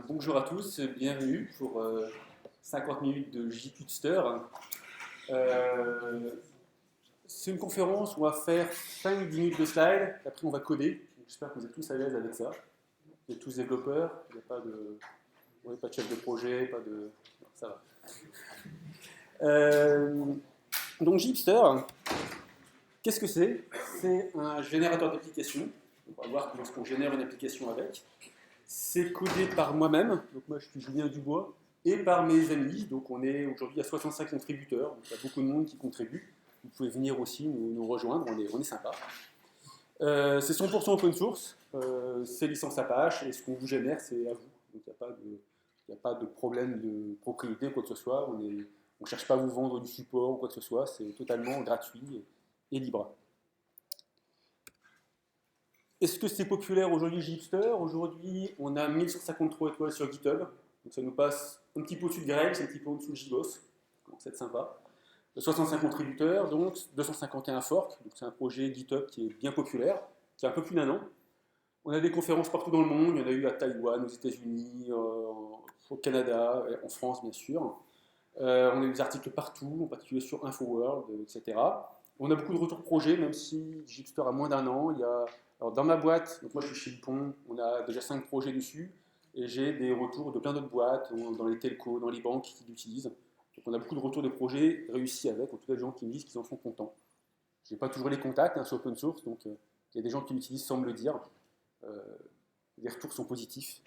Bonjour à tous, bienvenue pour 50 minutes de J-Hipster. C'est une conférence où on va faire 5-10 minutes de slides, après on va coder. J'espère que vous êtes tous à l'aise avec ça. Vous êtes tous développeurs, il n'y a pas de, pas de chef de projet, pas de... Non, ça va. Donc J-Hipster, qu'est-ce que c'est? C'est un générateur d'applications. On va voir comment est-ce qu'on génère une application avec. C'est codé par moi-même, donc moi je suis Julien Dubois, et par mes amis. Donc on est aujourd'hui à 65 contributeurs, donc il y a beaucoup de monde qui contribue. Vous pouvez venir aussi nous rejoindre, on est sympa. C'est 100% open source, c'est licence Apache, et ce qu'on vous génère, c'est à vous. Donc il n'y a pas de problème de propriété, quoi que ce soit. On ne cherche pas à vous vendre du support ou quoi que ce soit, c'est totalement gratuit et libre. Est-ce que c'est populaire aujourd'hui, J-Hipster? Aujourd'hui, on a 1153 étoiles sur GitHub. Donc ça nous passe un petit peu au-dessus de Grails, un petit peu au-dessous de JBoss. Donc c'est sympa. 65 contributeurs, donc 251 forks. Donc c'est un projet GitHub qui est bien populaire, qui a un peu plus d'1 an. On a des conférences partout dans le monde. Il y en a eu à Taïwan, aux États-Unis, au Canada, en France bien sûr. On a des articles partout, en particulier sur InfoWorld, etc. On a beaucoup de retours projets, même si J-Hipster a moins d'1 an. Alors dans ma boîte, donc moi je suis chez Dupont, on a déjà 5 projets dessus, et j'ai des retours de plein d'autres boîtes, dans les telcos, dans les banques qui l'utilisent. Donc on a beaucoup de retours de projets réussis avec, en tout cas des gens qui me disent qu'ils en sont contents. Je n'ai pas toujours les contacts, c'est open source, donc il y a des gens qui l'utilisent sans me le dire. Les retours sont positifs.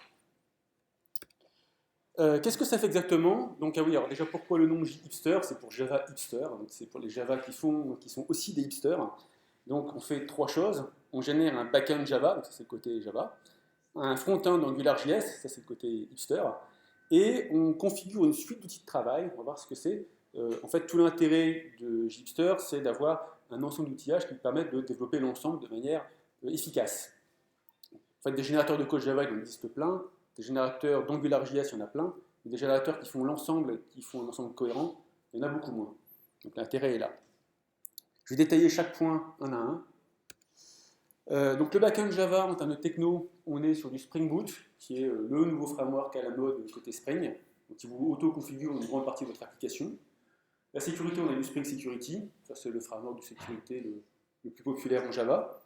Qu'est-ce que ça fait exactement? Donc oui, alors déjà pourquoi le nom J-Hipster? C'est pour Java Hipster, donc c'est pour les Java qui sont aussi des hipsters. Donc on fait 3 choses. On génère un backend Java, donc ça c'est le côté Java, un front-end AngularJS, ça c'est le côté hipster, et on configure une suite d'outils de travail, on va voir ce que c'est. En fait, tout l'intérêt de J-Hipster, c'est d'avoir un ensemble d'outillages qui permettent de développer l'ensemble de manière efficace. En fait, des générateurs de code Java, il en existe plein, des générateurs d'AngularJS, il y en a plein, mais des générateurs qui font l'ensemble, qui font un ensemble cohérent, il y en a beaucoup moins. Donc l'intérêt est là. Je vais détailler chaque point un à un. Donc le backend Java, en termes de techno, on est sur du Spring Boot, qui est le nouveau framework à la mode côté Spring, donc qui vous auto-configure une grande partie de votre application. La sécurité, on a du Spring Security, ça c'est le framework de sécurité le plus populaire en Java.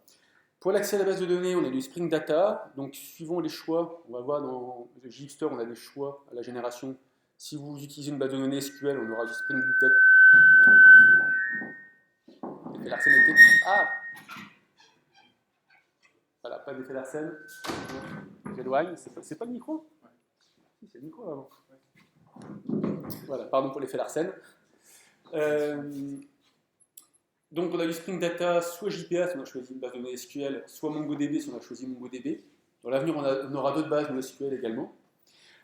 Pour l'accès à la base de données, on a du Spring Data, donc suivant les choix, on va voir dans J-Hipster, on a des choix à la génération. Si vous utilisez une base de données SQL, on aura du Spring Data. Ah! Voilà, pas d'effet d'Arsène. J'éloigne. C'est pas le micro? Si, c'est le micro avant. Voilà, pardon pour l'effet d'Arsène. Donc on a du Spring Data, soit JPA si on a choisi une base de données SQL, soit MongoDB si on a choisi MongoDB. Dans l'avenir, on aura d'autres bases de SQL également.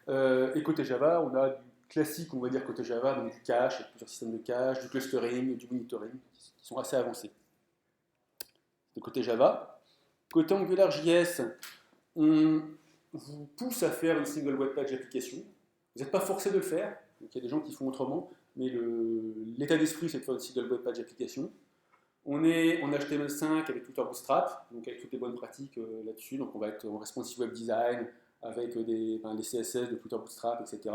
Et côté Java, on a du classique, on va dire côté Java, donc du cache, avec plusieurs systèmes de cache, du clustering, du monitoring, qui sont assez avancés. De côté Java. Côté AngularJS, on vous pousse à faire une single web page application. Vous n'êtes pas forcé de le faire, donc il y a des gens qui font autrement, mais l'état d'esprit c'est de faire une single web page application. On est en HTML5 avec Twitter Bootstrap, donc avec toutes les bonnes pratiques là-dessus, donc on va être en responsive web design, avec des CSS de Twitter Bootstrap, etc.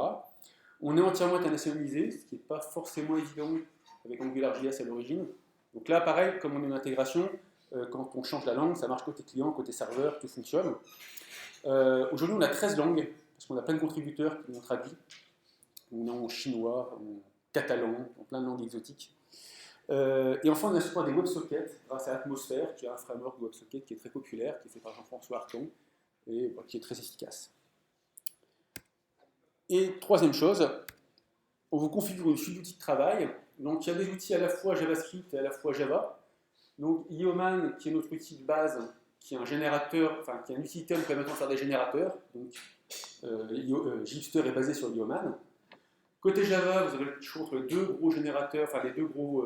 On est entièrement internationalisé, ce qui n'est pas forcément évident avec AngularJS à l'origine. Donc là, pareil, comme on est une intégration, quand on change la langue, ça marche côté client, côté serveur, tout fonctionne. Aujourd'hui, on a 13 langues, parce qu'on a plein de contributeurs qui l'ont traduit. On est en chinois, en catalan, en plein de langues exotiques. Et enfin, on a support des WebSockets grâce à Atmosphere, qui est un framework de WebSocket qui est très populaire, qui est fait par Jean-François Arcan, et qui est très efficace. Et troisième chose, on vous configure une suite d'outils de travail. Donc il y a des outils à la fois JavaScript et à la fois Java. Donc Yeoman, qui est notre outil de base, qui est un générateur, enfin qui est un utilitaire nous permettant de faire des générateurs. Donc J-Hipster est basé sur Yeoman. Côté Java, vous avez le choix entre les deux gros générateurs, enfin les deux gros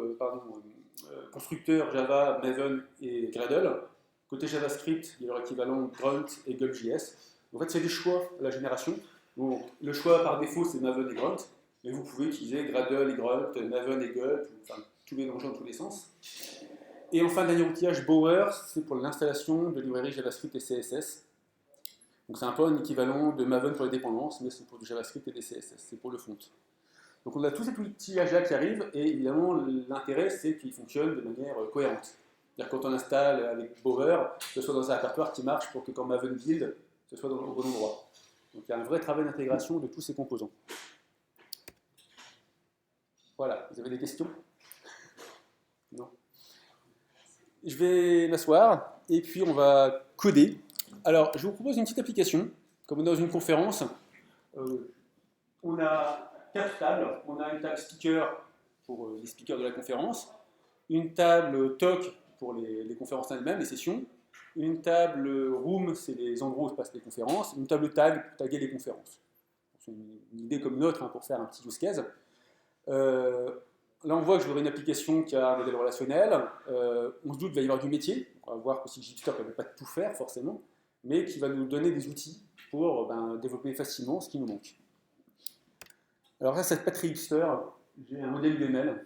constructeurs Java, Maven et Gradle. Côté JavaScript, il y a leur équivalent Grunt et Gulp.js. En fait, c'est des choix à la génération. Donc, le choix par défaut, c'est Maven et Grunt, mais vous pouvez utiliser Gradle et Grunt, Maven et Gulp, enfin, tout mélanger dans tous les sens. Et enfin, le dernier outillage, Bower, c'est pour l'installation de librairies JavaScript et CSS. Donc c'est un peu un équivalent de Maven pour les dépendances, mais c'est pour du JavaScript et des CSS, c'est pour le front. Donc on a tous ces outillages-là qui arrivent, et évidemment l'intérêt c'est qu'ils fonctionnent de manière cohérente. C'est-à-dire quand on installe avec Bower, que ce soit dans un répertoire qui marche pour que quand Maven build, ce soit au bon endroit. Donc il y a un vrai travail d'intégration de tous ces composants. Voilà, vous avez des questions? Non. Je vais m'asseoir, et puis on va coder. Alors, je vous propose une petite application, comme on est dans une conférence. On a 4 tables. On a une table speaker pour les speakers de la conférence, une table talk pour les conférences elles-mêmes, les sessions, une table room, c'est les endroits où se passent les conférences, une table tag pour taguer les conférences. C'est une idée comme une autre pour faire un petit use case. Là, on voit que j'aurai une application qui a un modèle relationnel. On se doute qu'il va y avoir du métier. On va voir aussi que Gipster ne peut pas tout faire, forcément, mais qui va nous donner des outils pour développer facilement ce qui nous manque. Alors là, c'est pas très hipster. J'ai un modèle UML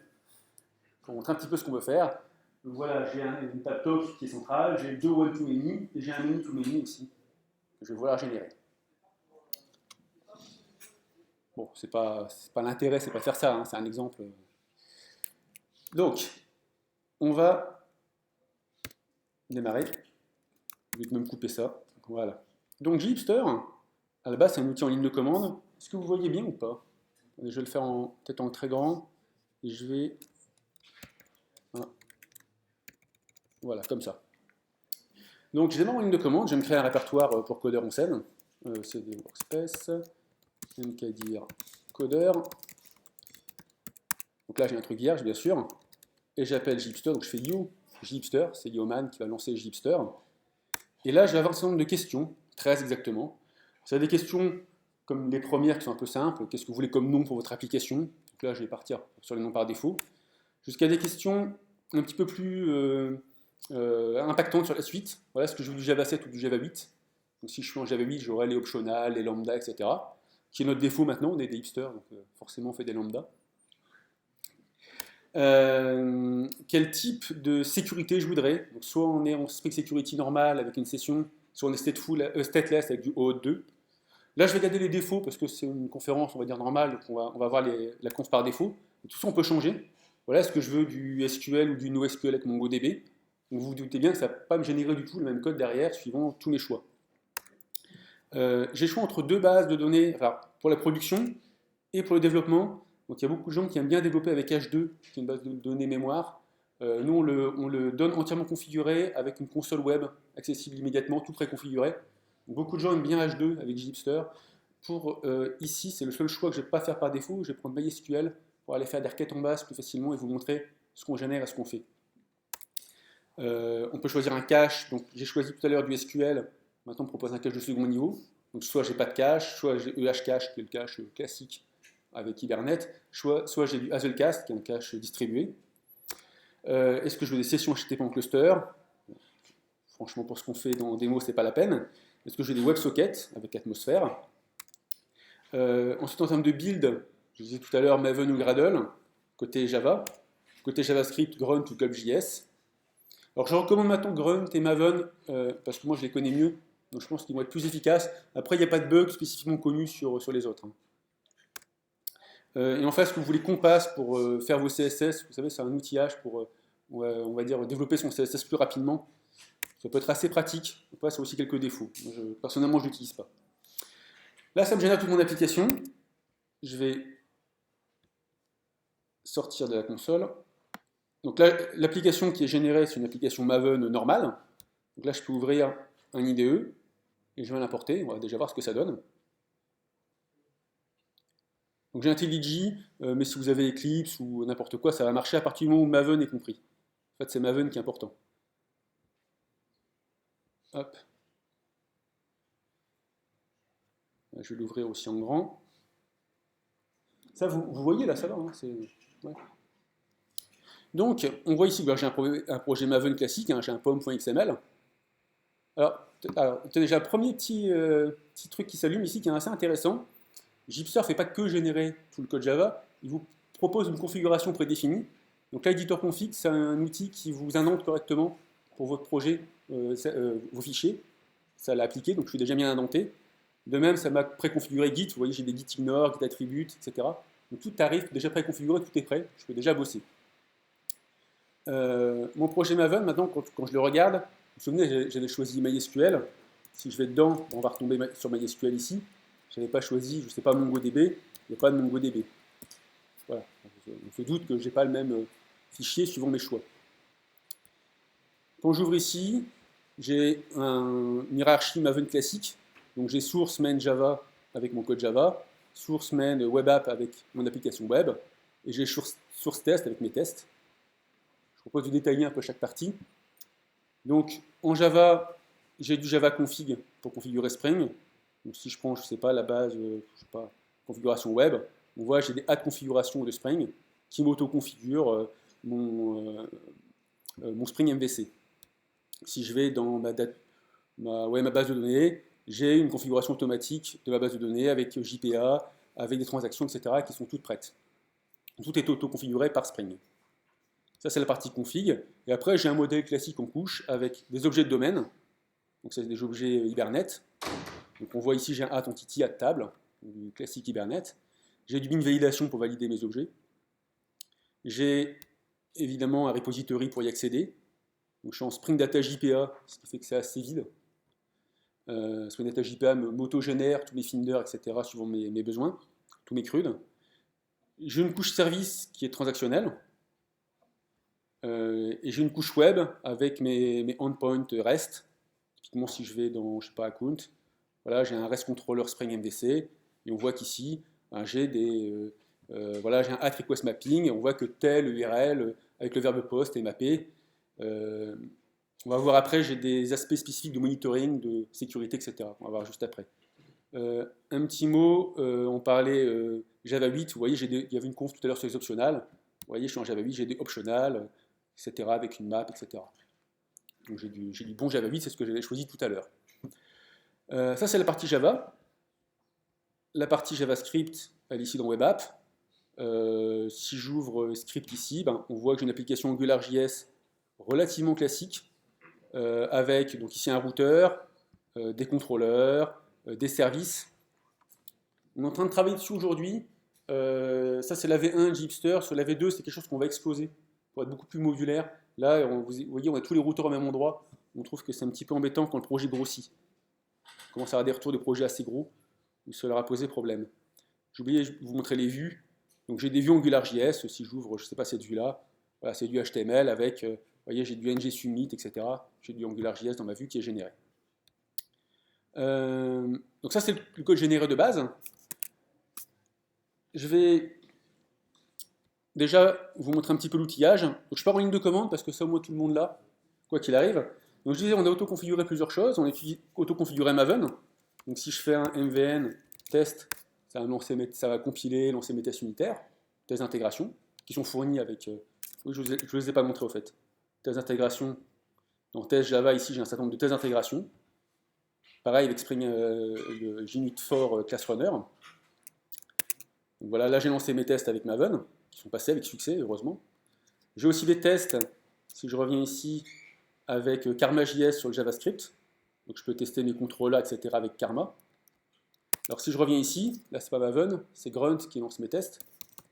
pour montrer un petit peu ce qu'on veut faire. Donc voilà, j'ai une table talk qui est centrale, j'ai 2 one-to-many, et j'ai un many-to-many aussi, que je vais vouloir générer. Bon, c'est pas l'intérêt, c'est pas de faire ça, c'est un exemple. Donc, on va démarrer. Je vais même couper ça. Voilà. Donc, Gipster, à la base, c'est un outil en ligne de commande. Est-ce que vous voyez bien ou pas? Je vais le faire peut-être en très grand. Et je vais... Voilà, comme ça. Donc, je démarre en ligne de commande. Je vais me créer un répertoire pour codeur en scène. CD Workspace. mkdir codeur. Donc là, j'ai un truc vierge, bien sûr. Et j'appelle Gipster. Donc, je fais yo Gipster. C'est Yoman qui va lancer Gipster. Et là, je vais avoir un certain nombre de questions, 13 exactement. C'est des questions comme les premières qui sont un peu simples. Qu'est-ce que vous voulez comme nom pour votre application? Donc là, je vais partir sur les noms par défaut. Jusqu'à des questions un petit peu plus impactantes sur la suite. Voilà, est-ce que je veux du Java 7 ou du Java 8? Donc si je suis en Java 8, j'aurai les optionals, les lambda, etc. Qui est notre défaut maintenant, on est des hipsters, donc forcément on fait des lambda. Quel type de sécurité je voudrais? Donc soit on est en strict security normal avec une session, soit on est stateless avec du OAuth 2. Là, je vais garder les défauts parce que c'est une conférence, on va dire, normale, donc on va voir la conf par défaut. Et tout ça, on peut changer. Voilà, est-ce que je veux du SQL ou du NoSQL avec MongoDB? Donc vous vous doutez bien que ça ne va pas me générer du tout le même code derrière, suivant tous mes choix. J'ai le choix entre 2 bases de données, enfin, pour la production et pour le développement. Donc il y a beaucoup de gens qui aiment bien développer avec H2, qui est une base de données mémoire. Nous, on le donne entièrement configuré avec une console web accessible immédiatement, tout préconfiguré. Beaucoup de gens aiment bien H2 avec Gipster. Ici, c'est le seul choix que je ne vais pas faire par défaut. Je vais prendre MySQL pour aller faire des requêtes en base plus facilement et vous montrer ce qu'on génère et ce qu'on fait. On peut choisir un cache. Donc j'ai choisi tout à l'heure du SQL. Maintenant, on me propose un cache de second niveau. Donc soit j'ai pas de cache, soit j'ai EH-cache, qui est le cache classique avec Hibernate, soit j'ai du Hazelcast, qui est un cache distribué. Est-ce que je veux des sessions HTTP en cluster? Franchement, pour ce qu'on fait dans démo, c'est pas la peine. Est-ce que j'ai des WebSockets avec Atmosphere? Ensuite, en termes de build, je disais tout à l'heure Maven ou Gradle, côté Java. Côté JavaScript, Grunt ou GulpJS. Alors, je recommande maintenant Grunt et Maven, parce que moi, je les connais mieux. Donc, je pense qu'ils vont être plus efficaces. Après, il n'y a pas de bug spécifiquement connu sur les autres. Et enfin, est-ce que vous voulez Compass pour faire vos CSS? Vous savez, c'est un outillage pour, on va dire, développer son CSS plus rapidement. Ça peut être assez pratique. Après, ça a aussi quelques défauts. Personnellement, je ne l'utilise pas. Là, ça me génère toute mon application. Je vais sortir de la console. Donc là, l'application qui est générée, c'est une application Maven normale. Donc là, je peux ouvrir un IDE et je vais l'importer. On va déjà voir ce que ça donne. Donc j'ai IntelliJ, mais si vous avez Eclipse ou n'importe quoi, ça va marcher à partir du moment où Maven est compris. En fait, c'est Maven qui est important. Hop. Je vais l'ouvrir aussi en grand. Ça, vous voyez là, ça va. Ouais. Donc, on voit ici que j'ai un projet Maven classique, j'ai un pom.xml. Alors, déjà, le premier petit truc qui s'allume ici, qui est assez intéressant. Gipster ne fait pas que générer tout le code Java, il vous propose une configuration prédéfinie. Donc l'editor config, c'est un outil qui vous indente correctement pour votre projet vos fichiers. ça l'a appliqué, donc je suis déjà bien indenté. De même, ça m'a préconfiguré Git. Vous voyez, j'ai des Git ignore, Git attribute, etc. Donc tout arrive déjà préconfiguré, tout est prêt. Je peux déjà bosser. Mon projet Maven, maintenant, quand je le regarde, vous vous souvenez, j'avais choisi MySQL. Si je vais dedans, on va retomber sur MySQL ici. Je n'avais pas choisi, je ne sais pas, MongoDB. Il n'y a pas de MongoDB. Voilà. On se doute que je n'ai pas le même fichier suivant mes choix. Quand j'ouvre ici, j'ai une hiérarchie Maven classique. Donc j'ai source main Java avec mon code Java, source main web app avec mon application web, et j'ai source test avec mes tests. Je propose de détailler un peu chaque partie. Donc en Java, j'ai du Java config pour configurer Spring. Donc si je prends, je ne sais pas, la base, je sais pas, configuration web, on voit j'ai des add configurations de Spring qui m'auto-configurent mon Spring MVC. Si je vais dans ma base de données, j'ai une configuration automatique de ma base de données avec JPA, avec des transactions, etc., qui sont toutes prêtes. Tout est auto-configuré par Spring. Ça, c'est la partie config. Et après, j'ai un modèle classique en couche avec des objets de domaine. Donc, c'est des objets Hibernate. Donc, on voit ici, j'ai un add entity, add table, du classique Hibernate. J'ai du bin validation pour valider mes objets. J'ai évidemment un repository pour y accéder. Donc, je suis en Spring Data JPA, ce qui fait que c'est assez vide. Spring Data JPA m'auto-génère tous mes finders, etc., suivant mes besoins, tous mes CRUD. J'ai une couche service qui est transactionnelle. Et j'ai une couche web avec mes endpoints REST. Typiquement, si je vais dans, je sais pas, account, voilà, j'ai un REST controller Spring MVC, et on voit qu'ici, j'ai voilà, j'ai un add request mapping, et on voit que tel URL avec le verbe post est mappé. On va voir après, j'ai des aspects spécifiques de monitoring, de sécurité, etc. On va voir juste après. Un petit mot, on parlait Java 8, vous voyez, il y avait une conf tout à l'heure sur les optionales. Vous voyez, je suis en Java 8, j'ai des optionales, etc., avec une map, etc. Donc j'ai du bon Java 8, c'est ce que j'avais choisi tout à l'heure. Ça, c'est la partie Java. La partie JavaScript, elle est ici dans Web App. Si j'ouvre script ici, on voit que j'ai une application AngularJS relativement classique, avec donc ici un routeur, des contrôleurs, des services. On est en train de travailler dessus aujourd'hui. Ça, c'est la V1 Gipster. Sur la V2, c'est quelque chose qu'on va exploser pour être beaucoup plus modulaire. Là, vous voyez, on a tous les routeurs au même endroit. On trouve que c'est un petit peu embêtant quand le projet grossit. On commence à avoir des retours de projets assez gros, où cela a posé problème. J'ai oublié de vous montrer les vues. Donc j'ai des vues AngularJS. Si j'ouvre, je ne sais pas, cette vue-là, voilà, c'est du HTML avec, vous voyez, j'ai du ngSubmit, etc. J'ai du AngularJS dans ma vue qui est généré. Donc ça, c'est le code généré de base. Je vais déjà vous montrer un petit peu l'outillage. Donc je pars en ligne de commande parce que ça, au moins, tout le monde l'a, quoi qu'il arrive. Donc je disais, on a auto-configuré plusieurs choses. On a auto-configuré Maven. Donc si je fais un mvn test, ça va compiler, lancer mes tests unitaires, tests d'intégration, qui sont fournis avec... oui, je ne les ai pas montrés au fait. Tests d'intégration. Dans test Java, ici, j'ai un certain nombre de tests d'intégration. Pareil avec Spring Gnut for Class Runner. Donc voilà, là j'ai lancé mes tests avec Maven, qui sont passés avec succès, heureusement. J'ai aussi des tests, si je reviens ici, avec Karma.js sur le JavaScript. Donc je peux tester mes contrôles, etc. avec Karma. Alors si je reviens ici, là c'est pas Maven, c'est Grunt qui lance mes tests.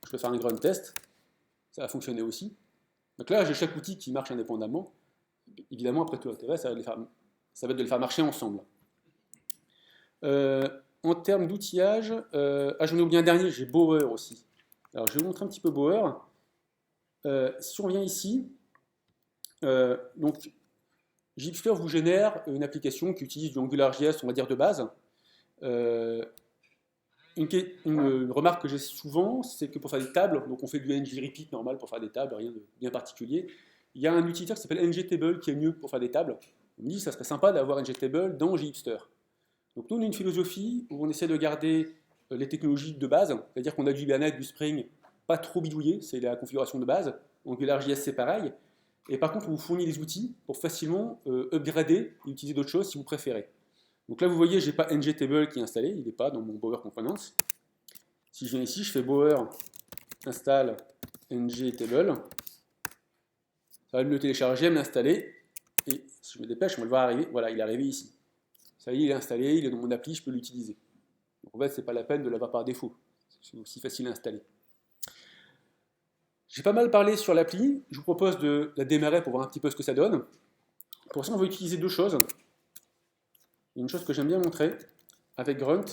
Je peux faire un Grunt test, ça va fonctionner aussi. Donc là j'ai chaque outil qui marche indépendamment. Évidemment, après tout l'intérêt, ça va être de les faire marcher ensemble. En termes d'outillage, j'en ai oublié un dernier, j'ai Bower aussi. Alors je vais vous montrer un petit peu Bower. Si on vient ici, donc Gipster vous génère une application qui utilise du AngularJS, on va dire de base. Une remarque que j'ai souvent, c'est que pour faire des tables, donc on fait du ngRepeat normal pour faire des tables, rien de bien particulier. Il y a un utilitaire qui s'appelle ngTable qui est mieux pour faire des tables. On me dit que ça serait sympa d'avoir ngTable dans Gipster. Donc nous, on a une philosophie où on essaie de garder les technologies de base, c'est-à-dire qu'on a du Hibernate, du Spring, pas trop bidouillé, c'est la configuration de base. AngularJS, c'est pareil. Et par contre, on vous fournit les outils pour facilement upgrader et utiliser d'autres choses si vous préférez. Donc là, vous voyez, je n'ai pas ngTable qui est installé, il n'est pas dans mon Bower Components. Si je viens ici, je fais Bower install ngTable. Ça va me le télécharger, me l'installer. Et si je me dépêche, on va le voir arriver. Voilà, il est arrivé ici. Ça y est, il est installé, il est dans mon appli, je peux l'utiliser. Donc en fait, c'est pas la peine de l'avoir par défaut. C'est aussi facile à installer. J'ai pas mal parlé sur l'appli, je vous propose de la démarrer pour voir un petit peu ce que ça donne. Pour ça, on va utiliser deux choses. Une chose que j'aime bien montrer avec Grunt.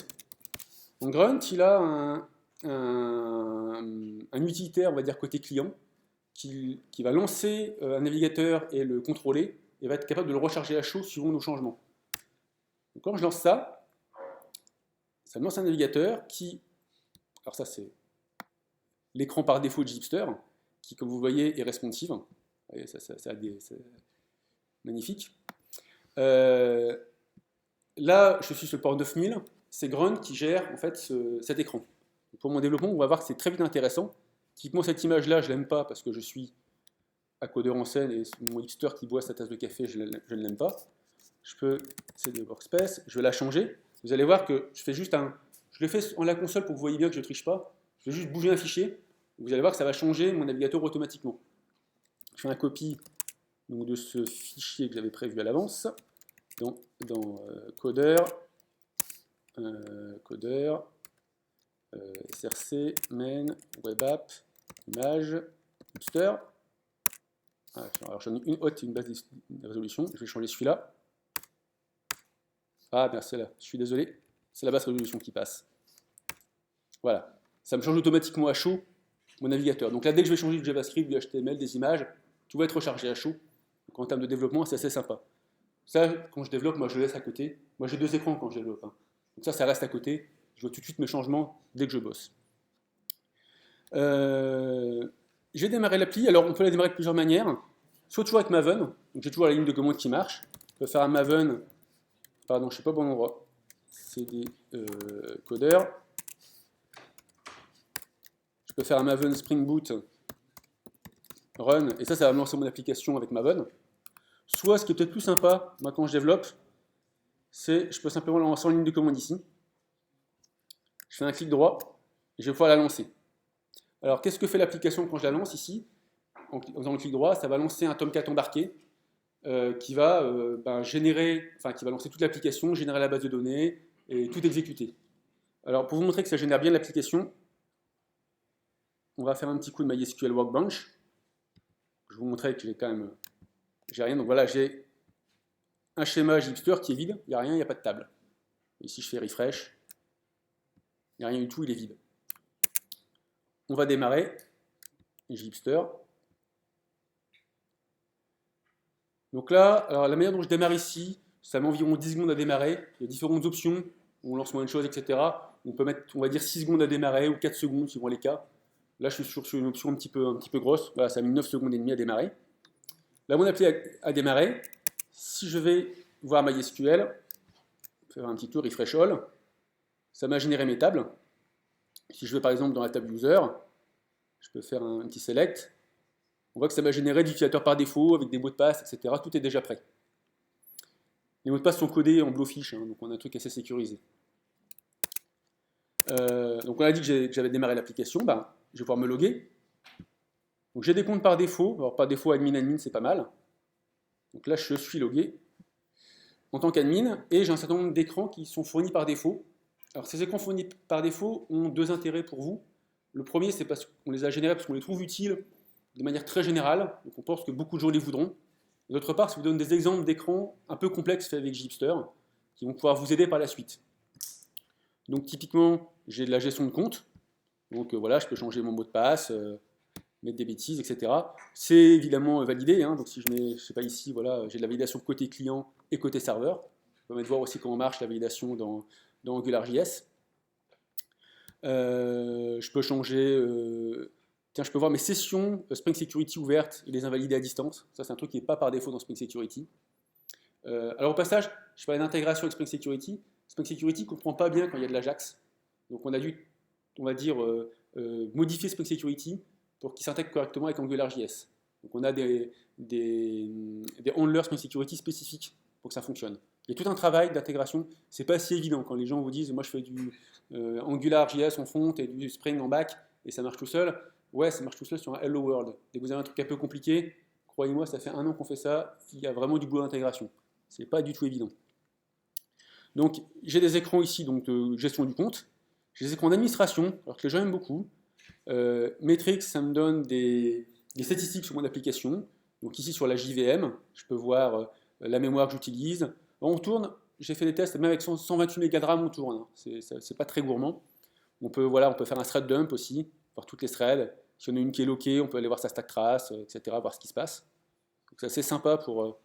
Donc Grunt, il a un utilitaire, on va dire côté client, qui va lancer un navigateur et le contrôler, et va être capable de le recharger à chaud suivant nos changements. Donc quand je lance ça, ça me lance un navigateur qui, alors ça c'est l'écran par défaut de Gipster, qui comme vous voyez est responsive. Vous voyez, c'est magnifique. Là, je suis sur le port 9000, c'est Grunt qui gère en fait cet écran. Pour mon développement, on va voir que c'est très vite intéressant. Typiquement, cette image-là, je ne l'aime pas parce que je suis à codeur en scène et mon hipster qui boit sa tasse de café, je ne l'aime pas. Je peux, c'est des workspace, je vais la changer. Vous allez voir que je fais juste je le fais en la console pour que vous voyez bien que je ne triche pas. Je vais juste bouger un fichier. Vous allez voir que ça va changer mon navigateur automatiquement. Je fais un copie donc, de ce fichier que j'avais prévu à l'avance dans codeur, src, main, web app, image, hipster. Alors j'en ai une haute et une basse résolution. Je vais changer celui-là. Ah, bien, c'est là. Je suis désolé. C'est la basse résolution qui passe. Voilà. Ça me change automatiquement à chaud mon navigateur. Donc là, dès que je vais changer du JavaScript, du HTML, des images, tout va être rechargé à chaud. Donc en termes de développement, c'est assez sympa. Ça, quand je développe, moi je le laisse à côté. Moi j'ai deux écrans quand je développe. Donc ça reste à côté. Je vois tout de suite mes changements dès que je bosse. J'ai démarré l'appli. Alors on peut la démarrer de plusieurs manières. Soit toujours avec Maven. Donc j'ai toujours la ligne de commande qui marche. Je peux faire un Maven. Pardon, je ne suis pas au bon endroit. C'est des codeurs. Je peux faire un Maven Spring Boot run. Et ça va me lancer mon application avec Maven. Soit, ce qui est peut-être plus sympa, moi quand je développe, c'est je peux simplement la lancer en ligne de commande ici. Je fais un clic droit et je vais pouvoir la lancer. Alors, qu'est-ce que fait l'application quand je la lance ici? En faisant le clic droit, ça va lancer un Tomcat embarqué qui va générer, enfin qui va lancer toute l'application, générer la base de données et tout exécuter. Alors, pour vous montrer que ça génère bien l'application, on va faire un petit coup de MySQL Workbench. Je vais vous montrer que j'ai rien. Donc voilà, j'ai un schéma Gipster qui est vide, il n'y a rien, il n'y a pas de table. Ici, je fais refresh, il n'y a rien du tout, il est vide. On va démarrer Gipster. Donc là, alors la manière dont je démarre ici, ça met environ 10 secondes à démarrer. Il y a différentes options, on lance moins de choses, etc. On peut mettre, on va dire 6 secondes à démarrer ou 4 secondes suivant les cas. Là, je suis sur une option un petit peu grosse. Voilà, ça a mis 9 secondes et demie à démarrer. Là, mon appli a démarré. Si je vais voir MySQL, faire un petit tour, refresh all, ça m'a généré mes tables. Si je vais par exemple dans la table user, je peux faire un petit select. On voit que ça m'a généré d'utilisateurs par défaut avec des mots de passe, etc. Tout est déjà prêt. Les mots de passe sont codés en Blowfish, donc on a un truc assez sécurisé. Donc on a dit que j'avais démarré l'application, je vais pouvoir me loguer. Donc j'ai des comptes par défaut, alors par défaut admin, c'est pas mal. Donc là je suis logué en tant qu'admin et j'ai un certain nombre d'écrans qui sont fournis par défaut. Alors ces écrans fournis par défaut ont deux intérêts pour vous. Le premier, c'est parce qu'on les a générés parce qu'on les trouve utiles de manière très générale, donc on pense que beaucoup de gens les voudront. D'autre part, ça vous donne des exemples d'écrans un peu complexes faits avec Gipster, qui vont pouvoir vous aider par la suite. Donc typiquement, j'ai de la gestion de compte, donc voilà, je peux changer mon mot de passe, mettre des bêtises, etc. C'est évidemment validé, donc si je mets, je sais pas ici, voilà, j'ai de la validation côté client et côté serveur. Je peux voir aussi comment marche la validation dans AngularJS. Je peux changer... Tiens, je peux voir mes sessions Spring Security ouvertes et les invalider à distance. Ça, c'est un truc qui n'est pas par défaut dans Spring Security. Alors au passage, je parlais d'intégration avec Spring Security. Spring Security ne comprend pas bien quand il y a de l'Ajax. Donc on a dû, on va dire, modifier Spring Security pour qu'il s'intègre correctement avec AngularJS. Donc on a des handlers Spring Security spécifiques pour que ça fonctionne. Il y a tout un travail d'intégration. C'est pas si évident quand les gens vous disent, moi je fais du AngularJS en front et du Spring en back et ça marche tout seul. Ouais, ça marche tout seul sur un Hello World. Dès que vous avez un truc un peu compliqué, croyez-moi, ça fait 1 an qu'on fait ça, il y a vraiment du boulot d'intégration. C'est pas du tout évident. Donc j'ai des écrans ici donc, de gestion du compte. J'ai des écrans d'administration, alors que les gens aiment beaucoup. Metrics, ça me donne des statistiques sur mon application. Donc ici sur la JVM, je peux voir la mémoire que j'utilise. On tourne, j'ai fait des tests, même avec 128 mégas de RAM, on tourne. Hein. C'est pas très gourmand. Voilà, on peut faire un thread dump aussi, voir toutes les threads. Si on a une qui est loquée, on peut aller voir sa stack trace, etc., voir ce qui se passe. Donc c'est assez sympa pour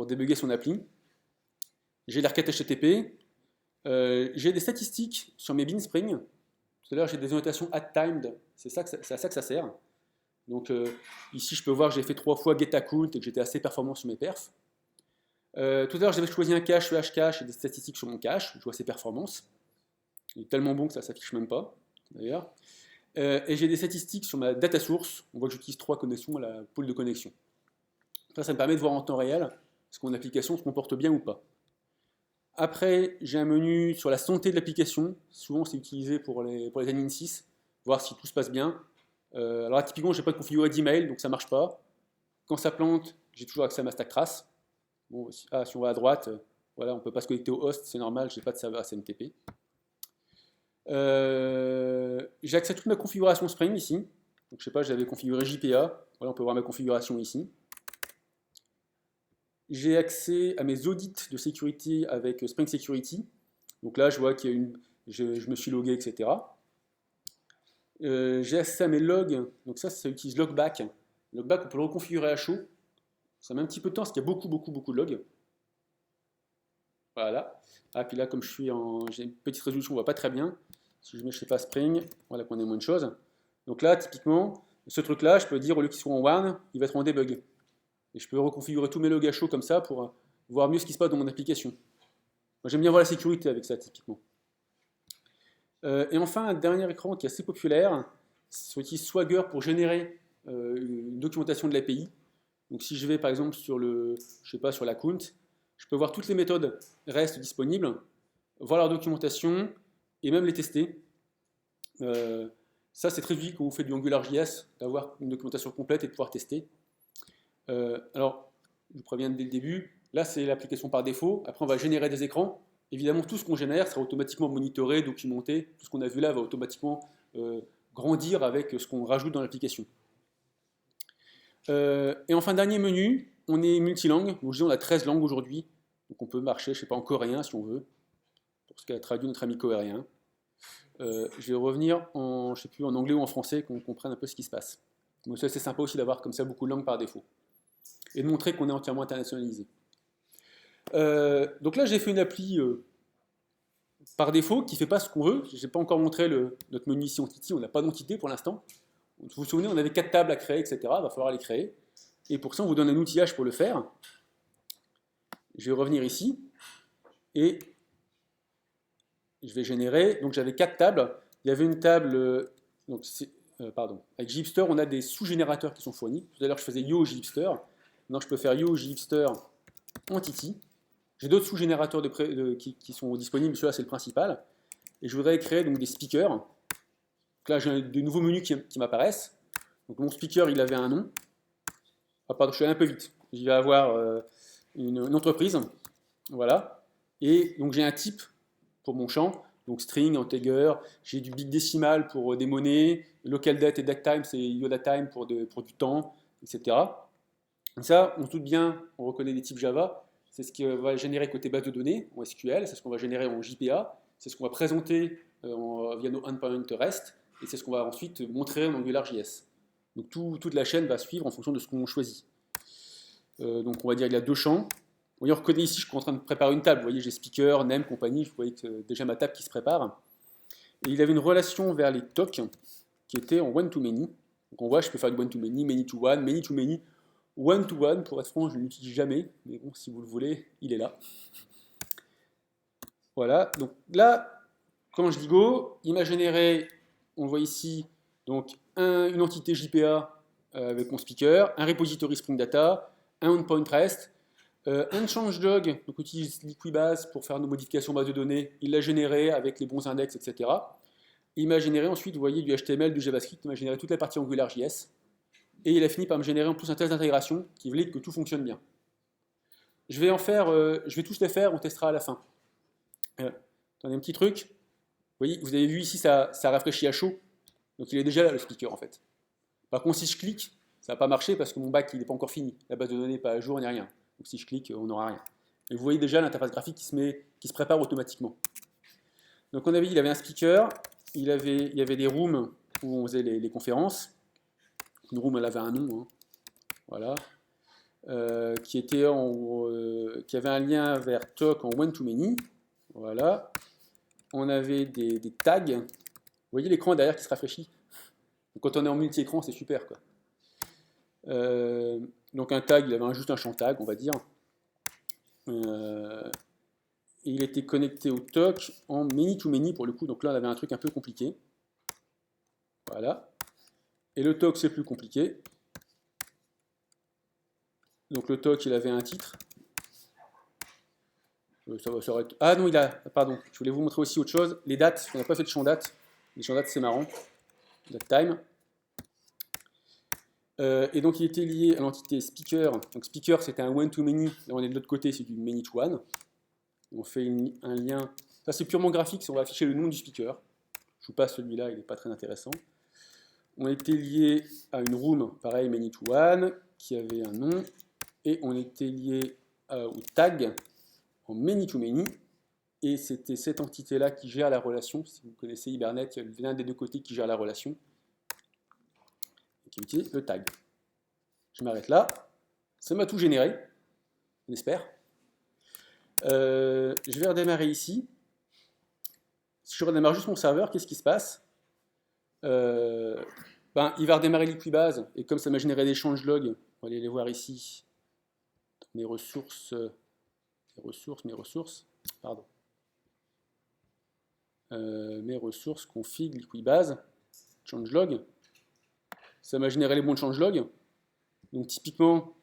débugger son appli. J'ai les requêtes HTTP. J'ai des statistiques sur mes bin Spring. Tout à l'heure, j'ai des annotations add-timed. C'est à ça que ça sert. Donc ici, je peux voir que j'ai fait 3 fois getAccount et que j'étais assez performant sur mes perfs. Tout à l'heure, j'avais choisi un cache, le hcache, et des statistiques sur mon cache. Je vois ses performances. Il est tellement bon que ça ne s'affiche même pas, d'ailleurs. Et j'ai des statistiques sur ma data source. On voit que j'utilise 3 connexions à la pool de connexion. Ça me permet de voir en temps réel est-ce que mon application se comporte bien ou pas. Après, j'ai un menu sur la santé de l'application. Souvent, c'est utilisé pour les admin 6, voir si tout se passe bien. Alors là, typiquement, je n'ai pas configuré d'email, donc ça ne marche pas. Quand ça plante, j'ai toujours accès à ma stack trace. Bon, si on va à droite, voilà, on ne peut pas se connecter au host, c'est normal, je n'ai pas de serveur SMTP. J'ai accès à toute ma configuration Spring ici. Donc, je sais pas, j'avais configuré JPA. Voilà, on peut voir ma configuration ici. J'ai accès à mes audits de sécurité avec Spring Security. Donc là, je vois qu'il y a je me suis logué, etc. J'ai accès à mes logs. Donc ça utilise Logback. Logback, on peut le reconfigurer à chaud. Ça met un petit peu de temps parce qu'il y a beaucoup de logs. Voilà. Ah, puis là, comme j'ai une petite résolution, on voit pas très bien. Si je mets, je sais pas, Spring, voilà qu'on ait moins de choses. Donc là, typiquement, ce truc-là, je peux dire, au lieu qu'il soit en warn, il va être en debug. Et je peux reconfigurer tous mes logs à chaud comme ça pour voir mieux ce qui se passe dans mon application. Moi, j'aime bien voir la sécurité avec ça, typiquement. Et enfin, un dernier écran qui est assez populaire, c'est utilise Swagger pour générer une documentation de l'API. Donc si je vais par exemple sur sur l'account, je peux voir toutes les méthodes REST disponibles, voir leur documentation et même les tester. Ça, c'est très utile quand vous faites du AngularJS, d'avoir une documentation complète et de pouvoir tester. Alors, je vous préviens dès le début, là c'est l'application par défaut, après on va générer des écrans. Évidemment, tout ce qu'on génère sera automatiquement monitoré, documenté, tout ce qu'on a vu là va automatiquement grandir avec ce qu'on rajoute dans l'application. Et enfin, dernier menu, on est multilangue, donc je dis on a 13 langues aujourd'hui, donc on peut marcher, je sais pas, en coréen si on veut, pour ce qu'a traduit notre ami coréen. Je vais revenir en anglais ou en français, qu'on comprenne un peu ce qui se passe. Donc c'est sympa aussi d'avoir comme ça beaucoup de langues par défaut. Et de montrer qu'on est entièrement internationalisé. Donc là, j'ai fait une appli par défaut qui ne fait pas ce qu'on veut. Je n'ai pas encore montré notre menu ici Entity, on n'a pas d'entité pour l'instant. Vous vous souvenez, on avait 4 tables à créer, etc. Il va falloir les créer. Et pour ça, on vous donne un outillage pour le faire. Je vais revenir ici. Et je vais générer. Donc j'avais 4 tables. Il y avait une table. Avec Gipster, on a des sous-générateurs qui sont fournis. Tout à l'heure, je faisais Yo Gipster. Maintenant, je peux faire Yo Gipster Entity. J'ai d'autres sous-générateurs qui sont disponibles. Celui-là, c'est le principal. Et je voudrais créer donc, des speakers. Donc là, j'ai de nouveaux menus qui m'apparaissent. Donc mon speaker, il avait un nom. Ah, pardon, je suis allé un peu vite. Je vais avoir une entreprise. Voilà. Et donc j'ai un type pour mon champ. Donc string, integer. J'ai du big décimal pour des monnaies. Local date et date time, c'est Yoda time pour du temps, etc. Donc ça, on se doute bien, on reconnaît des types Java. C'est ce qui va générer côté base de données en SQL. C'est ce qu'on va générer en JPA. C'est ce qu'on va présenter via nos endpoint REST. Et c'est ce qu'on va ensuite montrer en AngularJS. Donc toute la chaîne va suivre en fonction de ce qu'on choisit. Donc on va dire qu'il y a 2 champs. Vous voyez, on reconnaît ici, je suis en train de préparer une table. Vous voyez, j'ai speaker, name, compagnie. Vous voyez que déjà ma table qui se prépare. Et il avait une relation vers les TOC qui était en one-to-many. Donc on voit, je peux faire du one-to-many, many-to-one, many-to-many, one-to-one. Pour être franc, je ne l'utilise jamais. Mais bon, si vous le voulez, il est là. Voilà. Donc là, quand je dis go, il m'a généré, on le voit ici, donc une entité JPA avec mon speaker, un repository Spring Data, un endpoint REST, un changelog, donc on utilise Liquibase pour faire nos modifications base de données, il l'a généré avec les bons index, etc. Et il m'a généré ensuite, vous voyez, du HTML, du JavaScript, il m'a généré toute la partie AngularJS, et il a fini par me générer en plus un test d'intégration qui voulait que tout fonctionne bien. Je vais tous les faire, on testera à la fin. Attendez, un petit truc. Vous voyez, vous avez vu ici, ça rafraîchit à chaud. Donc il est déjà là, le speaker, en fait. Par contre, si je clique, ça ne va pas marcher parce que mon bac, il n'est pas encore fini. La base de données n'est pas à jour, ni rien. Donc si je clique, on n'aura rien. Et vous voyez déjà l'interface graphique qui se prépare automatiquement. Donc on avait dit, il avait un speaker, il y avait des rooms où on faisait les conférences. Une room, elle avait un nom, hein. Voilà. Qui avait un lien vers talk en one-to-many. Voilà. On avait des tags. Vous voyez l'écran derrière qui se rafraîchit. Donc, quand on est en multi-écran, c'est super, quoi. Donc un tag, il avait juste un champ tag, on va dire. Et il était connecté au talk en many-to-many pour le coup. Donc là, on avait un truc un peu compliqué. Voilà. Et le talk, c'est plus compliqué. Donc le talk, il avait un titre. Ça aurait... Ah non, pardon, je voulais vous montrer aussi autre chose. Les dates, on n'a pas fait de champ date. Les champs date, c'est marrant. Date time. Et donc il était lié à l'entité speaker. Donc speaker, c'était un one-to-many. Là, on est de l'autre côté, c'est du many-to-one. On fait un lien. Ça, c'est purement graphique. On va afficher le nom du speaker. Je vous passe celui-là, il n'est pas très intéressant. On était lié à une room, pareil, many-to-one, qui avait un nom. Et on était lié au tag en many-to-many. Et c'était cette entité-là qui gère la relation. Si vous connaissez Hibernate, il y a l'un des deux côtés qui gère la relation. Et qui utilise le tag. Je m'arrête là. Ça m'a tout généré. On espère. Je vais redémarrer ici. Si je redémarre juste mon serveur, qu'est-ce qui se passe? Il va redémarrer Liquibase. Et comme ça m'a généré des changelogs, on va aller les voir ici. Mes ressources. Pardon. Mes ressources, config, Liquibase, changelog. Ça m'a généré les bons changelog. Donc typiquement,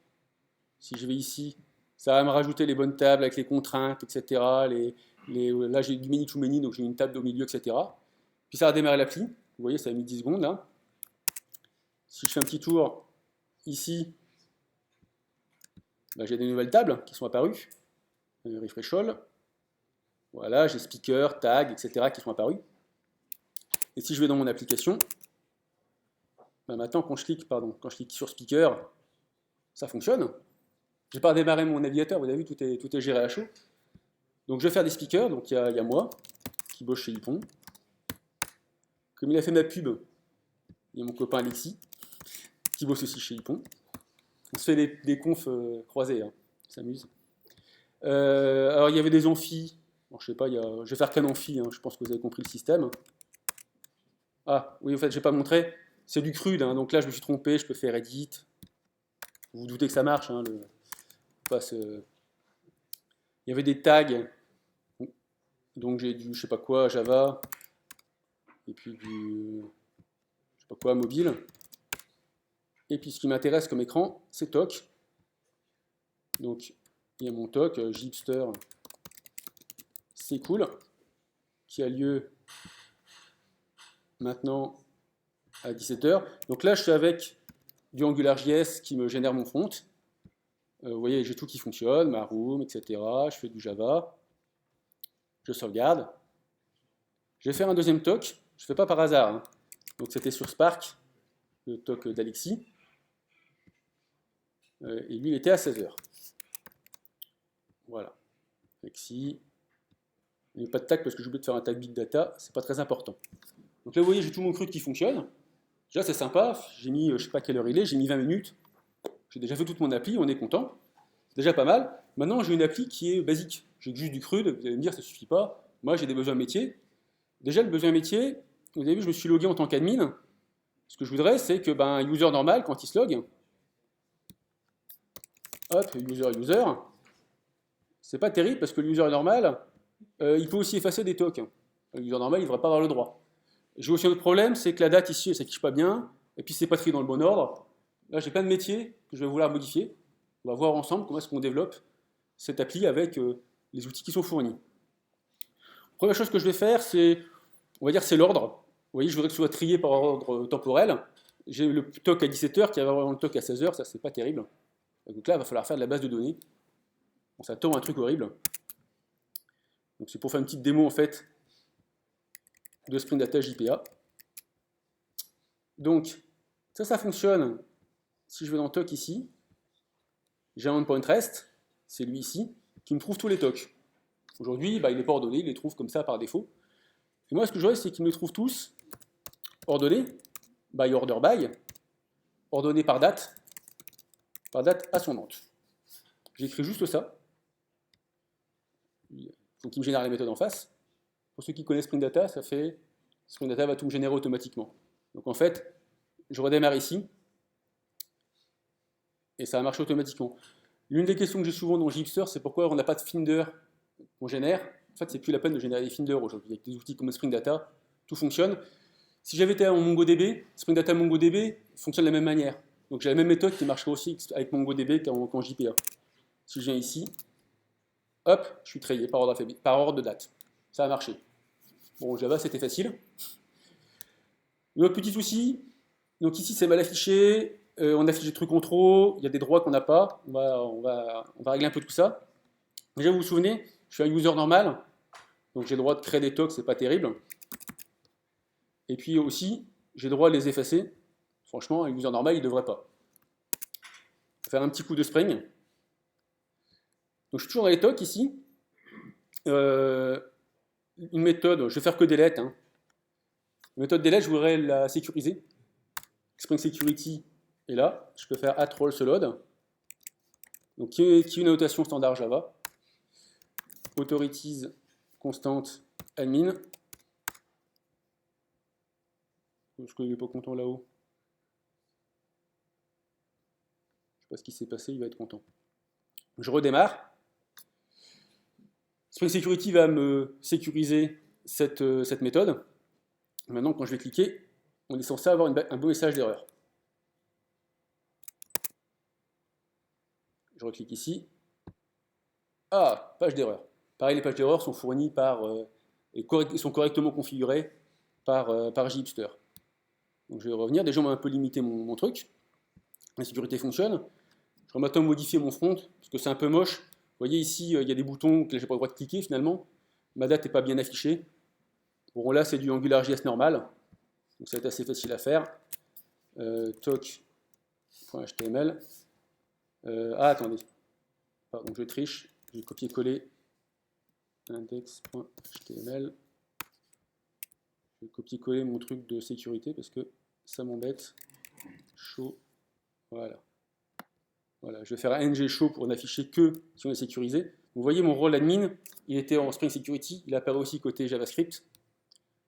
si je vais ici, ça va me rajouter les bonnes tables avec les contraintes, etc. Là, j'ai du many-to-many, donc j'ai une table au milieu, etc. Puis ça va démarrer l'appli. Vous voyez, ça a mis 10 secondes là. Si je fais un petit tour ici, j'ai des nouvelles tables qui sont apparues. Refresh all. Voilà, j'ai speaker, tag, etc. qui sont apparus. Et si je vais dans mon application, maintenant quand je clique sur speaker, ça fonctionne. Je n'ai pas redémarré mon navigateur, vous avez vu, tout est géré à chaud. Donc je vais faire des speakers, donc il y a moi, qui bosse chez Ypon. Comme il a fait ma pub, il y a mon copain Alexis, qui bosse aussi chez Ypon. On se fait des confs croisés, hein. On s'amuse. Alors il y avait des amphis. Bon, je sais pas, je vais faire qu'un amphi, hein. Je pense que vous avez compris le système. Ah, oui, en fait, je n'ai pas montré. C'est du crude, hein. Donc là, je me suis trompé, je peux faire edit. Vous vous doutez que ça marche, hein, il y avait des tags. Donc j'ai du, je sais pas quoi, Java. Et puis du, je sais pas quoi, mobile. Et puis ce qui m'intéresse comme écran, c'est TOC. Donc il y a mon TOC, Gipster, c'est cool, qui a lieu maintenant à 17h. Donc là, je suis avec du AngularJS qui me génère mon front. Vous voyez, j'ai tout qui fonctionne, ma room, etc. Je fais du Java. Je sauvegarde. Je vais faire un deuxième talk. Je ne fais pas par hasard, hein. Donc c'était sur Spark, le talk d'Alexis. Et lui, il était à 16h. Voilà. Alexis. Il n'y a pas de tag parce que j'ai oublié de faire un tag Big Data. C'est pas très important. Donc là, vous voyez, j'ai tout mon CRUD qui fonctionne. Déjà, c'est sympa. J'ai mis, je ne sais pas quelle heure il est, j'ai mis 20 minutes. J'ai déjà fait toute mon appli, on est content. C'est déjà pas mal. Maintenant, j'ai une appli qui est basique. J'ai juste du CRUD, vous allez me dire, ça ne suffit pas. Moi, j'ai des besoins métiers. Déjà, le besoin métier, vous avez vu, je me suis logué en tant qu'admin. Ce que je voudrais, c'est que un user normal, quand il se log, hop, user, c'est pas terrible parce que le user normal, il peut aussi effacer des tokens. Le user normal, il ne devrait pas avoir le droit. J'ai aussi un autre problème, c'est que la date ici, elle ne s'affiche pas bien, et puis c'est pas trié dans le bon ordre. Là, j'ai plein de métiers que je vais vouloir modifier. On va voir ensemble comment est-ce qu'on développe cette appli avec les outils qui sont fournis. Première chose que je vais faire, c'est, on va dire, c'est l'ordre. Vous voyez, je voudrais que ce soit trié par ordre temporel. J'ai le TOC à 17h qui va avoir le TOC à 16h, ça c'est pas terrible. Donc là, il va falloir faire de la base de données. Bon, ça tombe un truc horrible. Donc c'est pour faire une petite démo en fait de Spring Data JPA. Donc ça fonctionne. Si je vais dans Toc ici, j'ai un endpoint REST, c'est lui ici, qui me trouve tous les tocs. Aujourd'hui, bah, il n'est pas ordonné, il les trouve comme ça par défaut. Et moi, ce que je veux, c'est qu'il me les trouve tous ordonnés, by order by, ordonnés par date ascendante. J'écris juste ça. Il faut qu'il me génère les méthodes en face. Pour ceux qui connaissent Spring Data, ça fait Spring Data va tout me générer automatiquement. Donc en fait, je redémarre ici et ça va marcher automatiquement. L'une des questions que j'ai souvent dans Gipster, c'est pourquoi on n'a pas de Finder qu'on génère. En fait, c'est plus la peine de générer des Finders aujourd'hui. Avec des outils comme Spring Data, tout fonctionne. Si j'avais été en MongoDB, Spring Data MongoDB fonctionne de la même manière. Donc j'ai la même méthode qui marcherait aussi avec MongoDB qu'en JPA. Si je viens ici, hop, je suis trayé par ordre de date. Ça a marché. Bon, Java, c'était facile. L'autre petit souci, donc ici c'est mal affiché, on affiche des trucs en trop, il y a des droits qu'on n'a pas, on va régler un peu tout ça. Déjà, vous vous souvenez, je suis un user normal, donc j'ai le droit de créer des tocs, c'est pas terrible. Et puis aussi, j'ai le droit de les effacer. Franchement, un user normal, il ne devrait pas. Faire un petit coup de Spring. Donc je suis toujours dans les tocs ici. Une méthode, je vais faire que delete. Hein. La méthode delete, je voudrais la sécuriser. Spring Security est là. Je peux faire @rollsload. Donc qui est une notation standard Java. Authorities constante admin. Est-ce qu'il n'est pas content là-haut? Je ne sais pas ce qui s'est passé, il va être content. Je redémarre. Spring Security va me sécuriser cette méthode. Maintenant, quand je vais cliquer, on est censé avoir un beau message d'erreur. Je reclique ici. Ah, page d'erreur. Pareil, les pages d'erreur sont fournies par et sont correctement configurées par Gipster. Donc je vais revenir. Déjà, on m'a un peu limité mon truc. La sécurité fonctionne. Je vais maintenant modifier mon front parce que c'est un peu moche. Vous voyez ici, il y a des boutons que j'ai pas le droit de cliquer finalement. Ma date n'est pas bien affichée. Bon, là, c'est du AngularJS normal. Donc ça va être assez facile à faire. Toc.html. Attendez. Pardon, je triche. J'ai copié-collé index.html. Je vais copier-coller mon truc de sécurité parce que ça m'embête. Show. Voilà. Voilà. Je vais faire un ng show pour n'afficher que si on est sécurisé. Vous voyez mon rôle admin, il était en Spring Security. Il apparaît aussi côté JavaScript.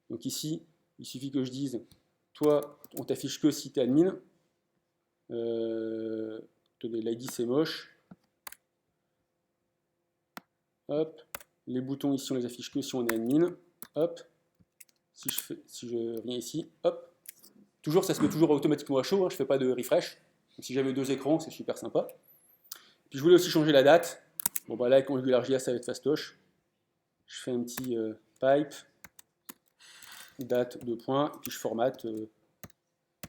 Donc ici, il suffit que je dise, toi, on t'affiche que si tu es admin. L'ID c'est moche. Hop. Les boutons ici, on les affiche que si on est admin. Hop. Si je viens ici, hop. Toujours, ça se met toujours automatiquement à chaud, hein, je ne fais pas de refresh. Donc, si j'avais deux écrans, c'est super sympa. Puis je voulais aussi changer la date. Bon, bah là, avec AngularJS avec fastoche, je fais un petit pipe, date, 2 points, puis je formate,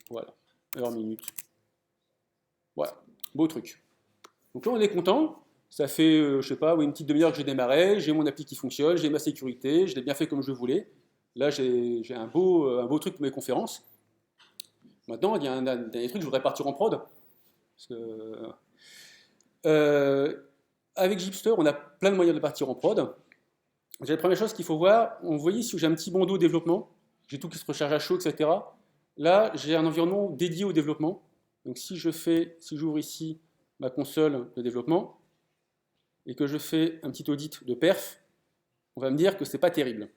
voilà, heure, minute. Voilà, beau truc. Donc là, on est content. Ça fait, je sais pas, une petite demi-heure que j'ai démarré, j'ai mon appli qui fonctionne, j'ai ma sécurité, je l'ai bien fait comme je voulais. Là, j'ai un beau truc pour mes conférences. Maintenant, il y a un dernier truc, je voudrais partir en prod. Parce que, avec Gipster, on a plein de moyens de partir en prod. La première chose qu'il faut voir, on voit ici où j'ai un petit bandeau développement, j'ai tout qui se recharge à chaud, etc. Là, j'ai un environnement dédié au développement. Donc si j'ouvre ici ma console de développement et que je fais un petit audit de perf, on va me dire que c'est pas terrible.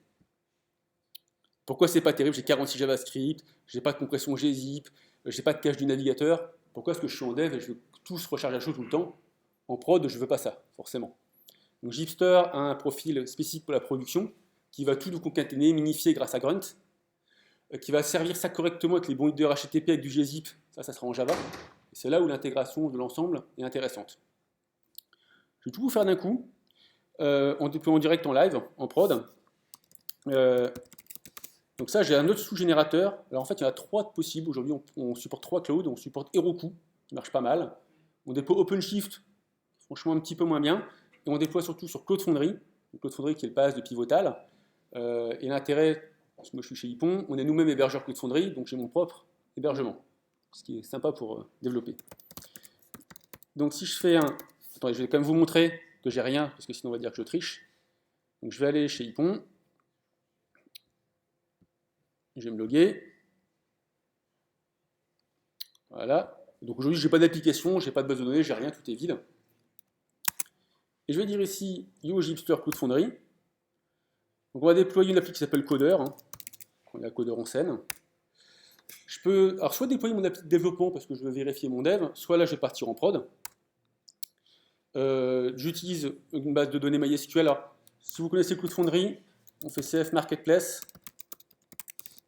Pourquoi c'est pas terrible? J'ai 46 JavaScript, j'ai pas de compression gzip, j'ai pas de cache du navigateur. Pourquoi est-ce que je suis en dev et je veux tout se recharger à chaud tout le temps? En prod, je veux pas ça, forcément. Donc Gipster a un profil spécifique pour la production qui va tout nous concaténer, minifier grâce à Grunt, qui va servir ça correctement avec les bons headers HTTP avec du gzip, ça sera en Java. Et c'est là où l'intégration de l'ensemble est intéressante. Je vais tout vous faire d'un coup, en déployant direct en live, en prod. Donc ça, j'ai un autre sous-générateur. Alors en fait, il y en a 3 possibles. Aujourd'hui, on supporte 3 clouds. On supporte Heroku, qui marche pas mal. On déploie OpenShift, franchement un petit peu moins bien. Et on déploie surtout sur Cloud Foundry. Cloud Foundry qui est le pass de Pivotal. Et l'intérêt, parce que moi je suis chez Ypon, on est nous-mêmes hébergeurs Cloud Foundry, donc j'ai mon propre hébergement, ce qui est sympa pour développer. Donc si je fais un... Attendez, je vais quand même vous montrer que j'ai rien, parce que sinon on va dire que je triche. Donc je vais aller chez Ypon. Je vais me loguer. Voilà. Donc aujourd'hui, je n'ai pas d'application, je n'ai pas de base de données, j'ai rien, tout est vide. Et je vais dire ici Yo Gipster Cloud Foundry. Donc on va déployer une appli qui s'appelle Coder. On a Coder en scène. Je peux alors soit déployer mon appli de développement parce que je veux vérifier mon dev, soit là je vais partir en prod. J'utilise une base de données MySQL. Alors, si vous connaissez Cloud Foundry, on fait CF Marketplace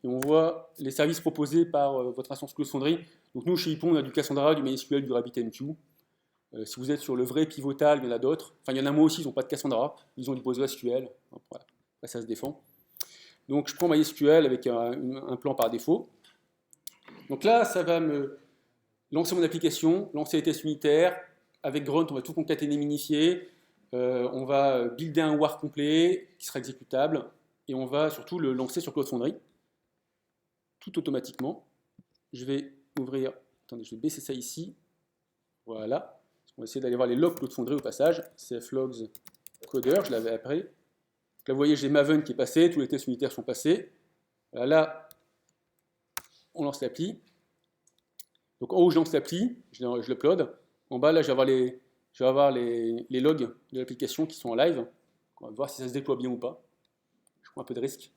et on voit les services proposés par votre instance Cloud Foundry. Donc nous, chez Ypon, on a du Cassandra, du MySQL, du RabbitMQ. Si vous êtes sur le vrai Pivotal, il y en a d'autres. Enfin, il y en a moi aussi, ils n'ont pas de Cassandra. Ils ont du PostgreSQL. Voilà. Après, ça se défend. Donc je prends MySQL avec un plan par défaut. Donc là, ça va me lancer mon application, lancer les tests unitaires. Avec Grunt, on va tout concaténer, minifier. On va builder un war complet qui sera exécutable. Et on va surtout le lancer sur Cloud Foundry. Tout automatiquement. Je vais ouvrir... Attendez, je vais baisser ça ici. Voilà. On va essayer d'aller voir les logs Cloud Foundry au passage. CFlogs Coder, je l'avais appris. Donc là, vous voyez, j'ai Maven qui est passé. Tous les tests unitaires sont passés. Voilà, là, on lance l'appli. Donc en haut, je lance l'appli. Je l'upload. En bas, là, je vais avoir les logs de l'application qui sont en live. On va voir si ça se déploie bien ou pas. Je prends un peu de risque.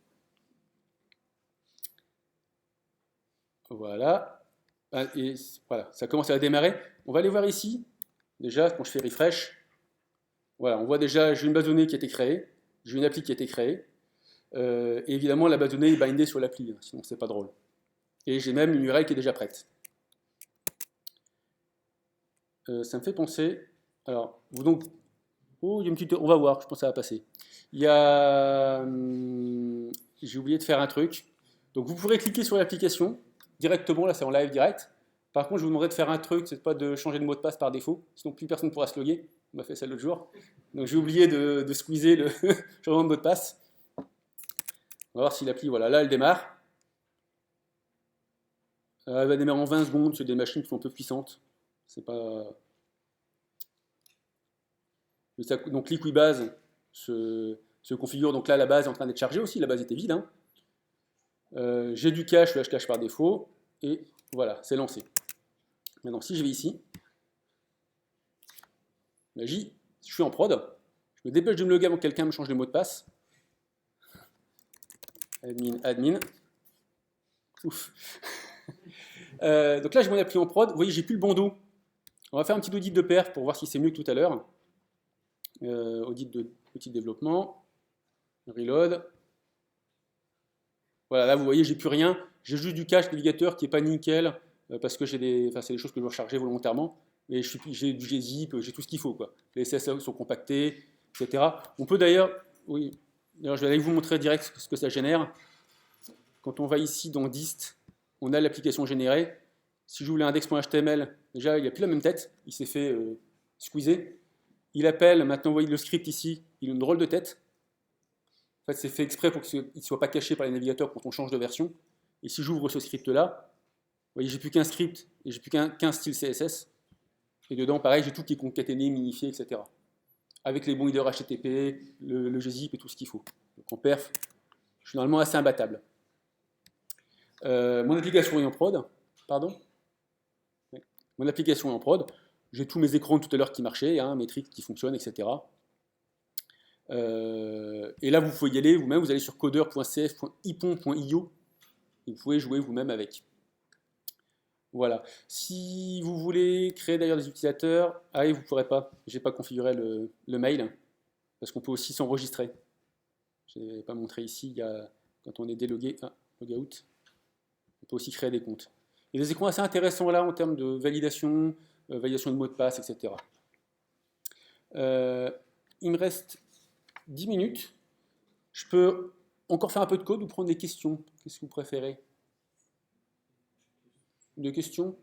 Voilà. Et voilà, ça commence à démarrer. On va aller voir ici. Déjà, quand je fais refresh, voilà, on voit déjà, j'ai une base de données qui a été créée. J'ai une appli qui a été créée. Et évidemment, la base de données est bindée sur l'appli, sinon c'est pas drôle. Et j'ai même une URL qui est déjà prête. Ça me fait penser. Alors, donc, oh, il y a une petite. On va voir, je pense que ça va passer. Il y a. J'ai oublié de faire un truc. Donc, vous pourrez cliquer sur l'application directement, là c'est en live direct. Par contre, je vous demanderai de faire un truc, c'est pas de changer de mot de passe par défaut, sinon plus personne ne pourra se loguer. On m'a fait ça l'autre jour. Donc, j'ai oublié de squeezer le changement de mot de passe. On va voir si l'appli, voilà, là elle démarre. Elle va démarrer en 20 secondes, c'est des machines qui sont un peu puissantes. C'est pas. Donc Liquibase se configure, donc là la base est en train d'être chargée aussi, la base était vide. J'ai du cache, le cache par défaut, et voilà, c'est lancé. Maintenant si je vais ici, magie, je suis en prod, je me dépêche de me loguer avant que quelqu'un me change le mot de passe. Admin. Ouf. Donc là j'ai mon appli en prod, vous voyez j'ai plus le bandeau. On va faire un petit audit de perf pour voir si c'est mieux que tout à l'heure. Audit de outil de développement, reload. Voilà, là vous voyez, j'ai plus rien. J'ai juste du cache navigateur qui n'est pas nickel parce que c'est des choses que je dois recharger volontairement. Mais j'ai du gzip, j'ai tout ce qu'il faut, quoi. Les CSS sont compactés, etc. On peut d'ailleurs, oui, d'ailleurs je vais aller vous montrer direct ce que ça génère. Quand on va ici dans dist, on a l'application générée. Si je voulais index.html, déjà il n'a plus la même tête, il s'est fait squeezer. Il appelle, maintenant vous voyez le script ici, il a une drôle de tête. En fait, c'est fait exprès pour qu'il ne soit pas caché par les navigateurs quand on change de version. Et si j'ouvre ce script-là, vous voyez, j'ai plus qu'un script et j'ai plus qu'un style CSS. Et dedans, pareil, j'ai tout qui est concaténé, minifié, etc. Avec les bons headers HTTP, le gzip et tout ce qu'il faut. Donc en perf, je suis normalement assez imbattable. Mon application est en prod. Pardon ? Ouais. Mon application est en prod. J'ai tous mes écrans tout à l'heure qui marchaient, métriques qui fonctionnent, etc. Et là, vous pouvez y aller vous-même, vous allez sur coder.cf.ipon.io et vous pouvez jouer vous-même avec. Voilà. Si vous voulez créer d'ailleurs des utilisateurs, vous ne pourrez pas. Je n'ai pas configuré le mail, parce qu'on peut aussi s'enregistrer. Je n'ai pas montré ici, quand on est délogué, logout, on peut aussi créer des comptes. Il y a des écrans assez intéressants là en termes de validation de mots de passe, etc. Il me reste 10 minutes. Je peux encore faire un peu de code ou prendre des questions. Qu'est-ce que vous préférez ? Des questions ?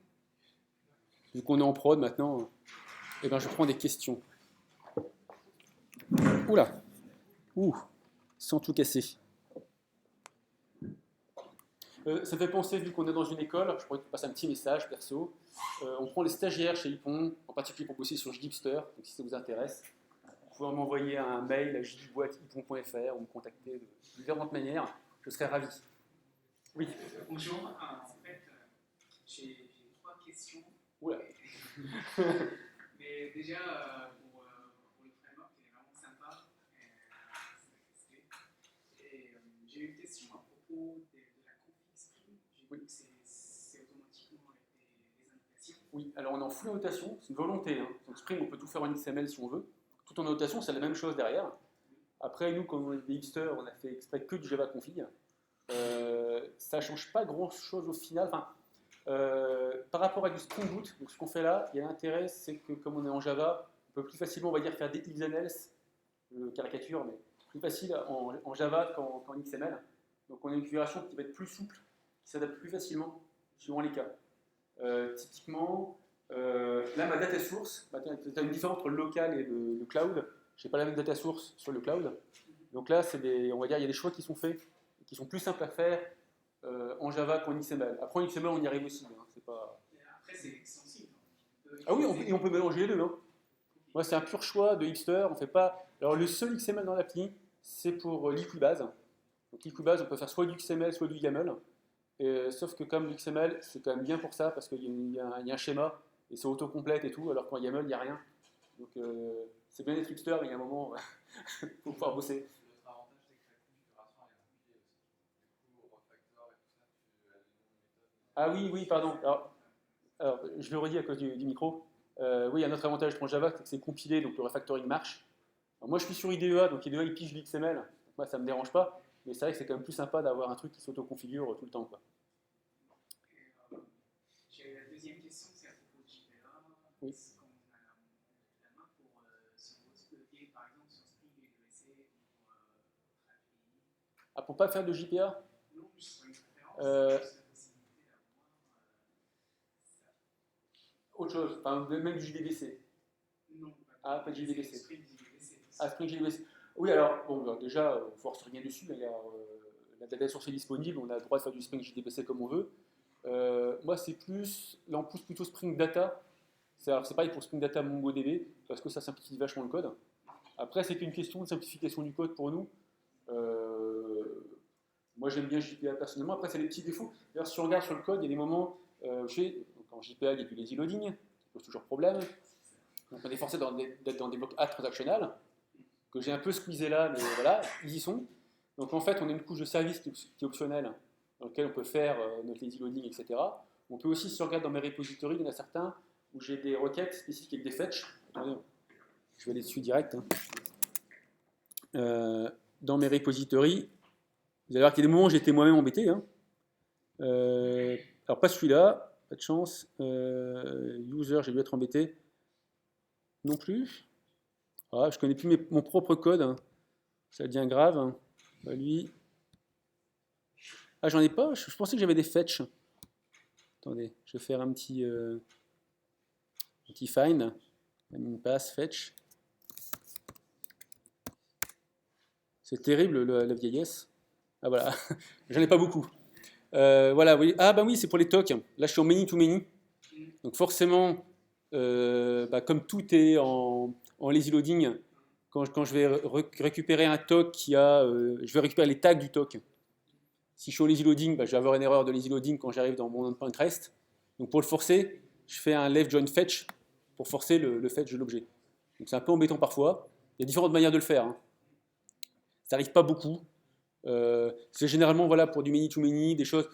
Vu qu'on est en prod maintenant, je prends des questions. Oula. Ouh, sans tout casser. Ça me fait penser, vu qu'on est dans une école, je pourrais te passer un petit message perso. On prend les stagiaires chez Ypon, en particulier pour bosser sur Gipster, donc si ça vous intéresse, vous pouvez m'envoyer un mail à jboîte.ypon.fr ou me contacter de différentes manières, je serai ravi. Oui. Bonjour, en fait, j'ai 3 questions. Oula. Mais déjà, pour le framework, il est vraiment sympa. Et j'ai une question à propos de la config Spring. J'ai vu que c'est automatiquement avec des annotations. Oui, alors on est en full annotation, c'est une volonté. Hein. Donc Spring, on peut tout faire en XML si on veut. Tout en annotation, c'est la même chose derrière. Après, nous, comme on est des hipsters, on a fait exprès que du Java config. Ça ne change pas grand-chose au final. Enfin, par rapport à du Spring Boot, donc ce qu'on fait là, il y a l'intérêt, c'est que comme on est en Java, on peut plus facilement, on va dire, faire des ifs and else, caricature, mais plus facile en Java qu'en XML. Donc on a une configuration qui va être plus souple, qui s'adapte plus facilement suivant les cas. Typiquement, là, ma data source, tu as une différence entre le local et le cloud. Je n'ai pas la même data source sur le cloud. Donc là, on va dire, il y a des choix qui sont faits, qui sont plus simples à faire en Java qu'en XML. Après, en XML, on y arrive aussi. Hein, c'est pas... Après, c'est extensible. Ah oui, on peut mélanger les deux. Hein. Moi, c'est un pur choix de hipster. On fait pas... Alors, le seul XML dans l'appli, c'est pour Liquibase. Donc, Liquibase, on peut faire soit du XML, soit du YAML. Sauf que comme l'XML, c'est quand même bien pour ça, parce qu'il y a un schéma, et c'est autocomplète et tout, alors qu'en YAML, il n'y a rien. Donc, c'est bien d'être hipster, mais il y a un moment, il faut pouvoir bosser. L'autre avantage, c'est que la configuration est impliquée aussi. Du coup, au refactor et tout ça, tu as le nom de méthode. Ah oui, pardon. Alors, je le redis à cause du micro. Oui, un autre avantage pour Java, c'est que c'est compilé, donc le refactoring marche. Alors, moi, je suis sur IDEA, donc IDEA, il pige l'XML. Donc, moi, ça ne me dérange pas, mais c'est vrai que c'est quand même plus sympa d'avoir un truc qui s'autoconfigure tout le temps, quoi. J'ai la deuxième question, c'est à propos de JPA. Oui. Est-ce qu'on a la main pour, si on veut se plugger, par exemple, sur Spring EDC ou API? Ah, pour pas faire de JPA? Non, juste pour une préférence, juste la possibilité d'avoir ça. Autre chose, enfin, même du JDBC. Non, Pas de JDBC. Spring JDBC. Spring JDBC. Oui, alors, bon, déjà, il faut se rien dessus. Il y a, la data source est disponible, on a le droit de faire du Spring JDBC comme on veut. Moi, c'est plus, là, on pousse plutôt Spring Data. C'est pareil pour Spring Data MongoDB, parce que ça simplifie vachement le code. Après, c'est qu'une question de simplification du code pour nous. Moi, j'aime bien JPA personnellement. Après, c'est des petits défauts. D'ailleurs, si on regarde sur le code, il y a des moments, en JPA, il y a du lazy loading, qui pose toujours problème. Donc, on est forcé d'être dans des blocs A transactionnels, que j'ai un peu squeezé là, mais voilà, ils y sont. Donc, en fait, on a une couche de service qui est optionnelle, dans lequel on peut faire notre lazy loading, etc. On peut aussi, si on regarde dans mes repositories, il y en a certains où j'ai des requêtes spécifiques avec des fetch. Attendez, je vais aller dessus direct. Dans mes repositories, vous allez voir qu'il y a des moments où j'étais moi-même embêté. Hein. Alors, pas celui-là, pas de chance. User, j'ai dû être embêté. Non plus. Ah, je connais plus mon propre code. Hein. Ça devient grave. Hein. Bah, lui. Ah, j'en ai pas. Je pensais que j'avais des fetch. Attendez, je vais faire un petit find. Une pass, fetch. C'est terrible la vieillesse. Ah voilà, j'en ai pas beaucoup. Voilà, oui. Ah bah oui, c'est pour les tocs. Là, je suis en many to many. Donc forcément, comme tout est en lazy loading, quand je vais récupérer un toc je vais récupérer les tags du toc. Si je suis au lazy loading, je vais avoir une erreur de lazy loading quand j'arrive dans mon endpoint rest. Donc pour le forcer, je fais un left join fetch pour forcer le fetch de l'objet. Donc c'est un peu embêtant parfois. Il y a différentes manières de le faire. Hein. Ça n'arrive pas beaucoup. C'est généralement voilà, pour du many-to-many, des choses.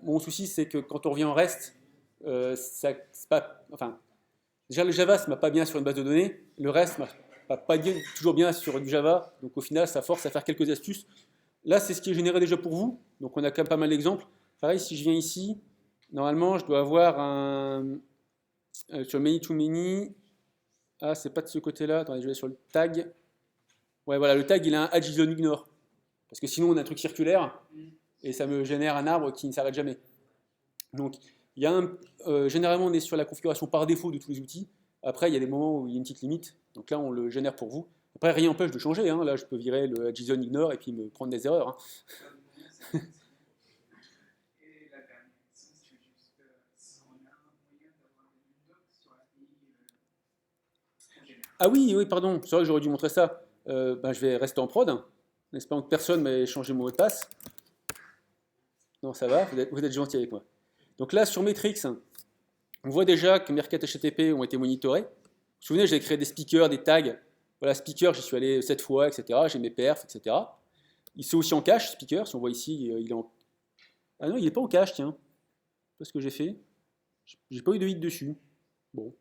Mon souci, c'est que quand on revient en rest, déjà le Java, ça ne m'a pas bien sur une base de données. Le reste ne m'a pas toujours bien sur du Java. Donc au final, ça force à faire quelques astuces. Là, c'est ce qui est généré déjà pour vous. Donc on a quand même pas mal d'exemples. Pareil, si je viens ici, normalement, je dois avoir sur many-to-many. Ah, c'est pas de ce côté-là. Attendez, je vais sur le tag. Ouais, voilà, le tag, il a un add JSON ignore. Parce que sinon, on a un truc circulaire et ça me génère un arbre qui ne s'arrête jamais. Donc, il y a généralement, on est sur la configuration par défaut de tous les outils. Après, il y a des moments où il y a une petite limite. Donc là, on le génère pour vous. Après, rien n'empêche de changer. Hein. Là, je peux virer le JSON ignore et puis me prendre des erreurs. Hein. Et la dernière question, c'est juste si on a un moyen d'avoir une doc sur l'API en général. Ah oui, oui, pardon, c'est vrai que j'aurais dû montrer ça. Ben, je vais rester en prod, en espérant que personne m'ait changé mon mot de passe. Non, ça va, vous êtes gentil avec moi. Donc là, sur Metrix, on voit déjà que mes requêtes HTTP ont été monitorées. Vous vous souvenez, j'ai créé des speakers, des tags. Voilà, speaker, j'y suis allé 7 fois, etc. J'ai mes perfs, etc. Il sont aussi en cache, speaker. Si on voit ici, il est en... Ah non, il n'est pas en cache, tiens. C'est pas ce que j'ai fait. J'ai pas eu de hit dessus. Bon.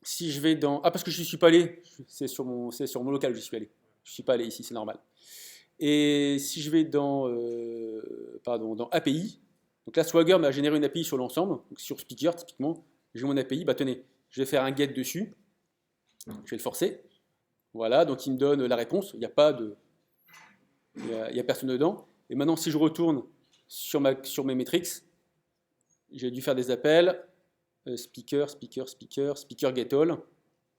Si je vais dans... Ah, parce que je n'y suis pas allé. C'est sur mon local que j'y suis allé. Je ne suis pas allé ici, c'est normal. Et si je vais dans, dans API, donc là Swagger m'a généré une API sur l'ensemble, donc sur Speaker typiquement, j'ai mon API, bah tenez, je vais faire un get dessus, je vais le forcer, voilà, donc il me donne la réponse, il n'y a pas de, il y a personne dedans, et maintenant si je retourne sur mes metrics, j'ai dû faire des appels, speaker get all,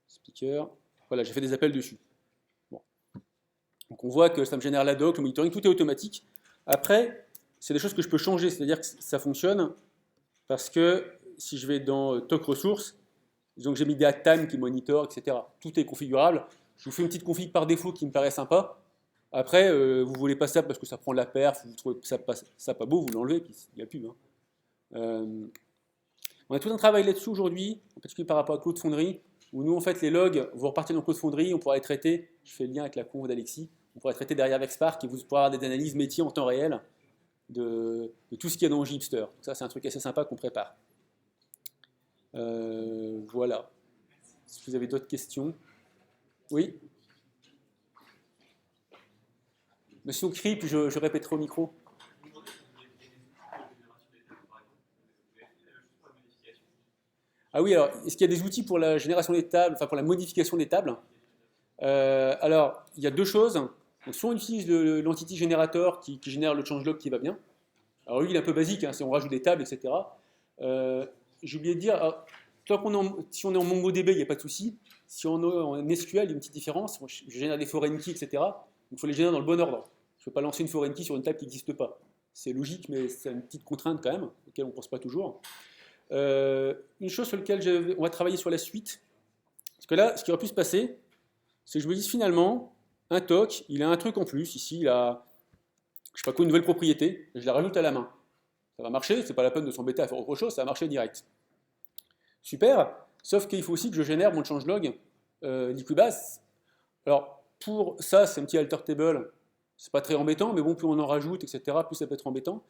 speaker, voilà, j'ai fait des appels dessus. Donc on voit que ça me génère la doc, le monitoring, tout est automatique. Après, c'est des choses que je peux changer, c'est-à-dire que ça fonctionne parce que si je vais dans toc ressources, disons que j'ai mis des time qui monitorent, etc. Tout est configurable. Je vous fais une petite config par défaut qui me paraît sympa. Après, vous ne voulez pas ça parce que ça prend de la perf, vous trouvez ça pas beau, vous l'enlevez, puis il n'y a plus. Hein. On a tout un travail là-dessus aujourd'hui, en particulier par rapport à Cloud Foundry, où nous, en fait, les logs vont repartir dans Cloud Foundry, on pourra les traiter, je fais le lien avec la conf d'Alexis, on pourra les traiter derrière avec Spark et vous pourrez avoir des analyses métiers en temps réel de tout ce qu'il y a dans Gipster. Donc ça, c'est un truc assez sympa qu'on prépare. Voilà. Si vous avez d'autres questions. Oui. Monsieur crie, puis je répéterai au micro. Ah oui, alors, est-ce qu'il y a des outils pour la génération des tables, enfin pour la modification des tables? Alors, il y a deux choses. Donc, soit on utilise l'entity generator qui génère le changelog qui va bien. Alors lui, il est un peu basique, hein, on rajoute des tables, etc. J'ai oublié de dire, alors, si on est en MongoDB, il n'y a pas de souci. Si on est en SQL, il y a une petite différence. Je génère des foreign keys, etc. Il faut les générer dans le bon ordre. Je ne peux pas lancer une foreign key sur une table qui n'existe pas. C'est logique, mais c'est une petite contrainte quand même, auquel on ne pense pas toujours. Une chose sur laquelle on va travailler sur la suite, parce que là, ce qui aurait pu se passer, c'est que je me dis finalement, un toc, il a un truc en plus. Ici, il a, je sais pas quoi, une nouvelle propriété. Je la rajoute à la main. Ça va marcher, c'est pas la peine de s'embêter à faire autre chose, ça va marcher direct. Super, sauf qu'il faut aussi que je génère mon changelog Liquibase. Alors, pour ça, c'est un petit alter table. C'est pas très embêtant, mais bon, plus on en rajoute, etc., plus ça peut être embêtant.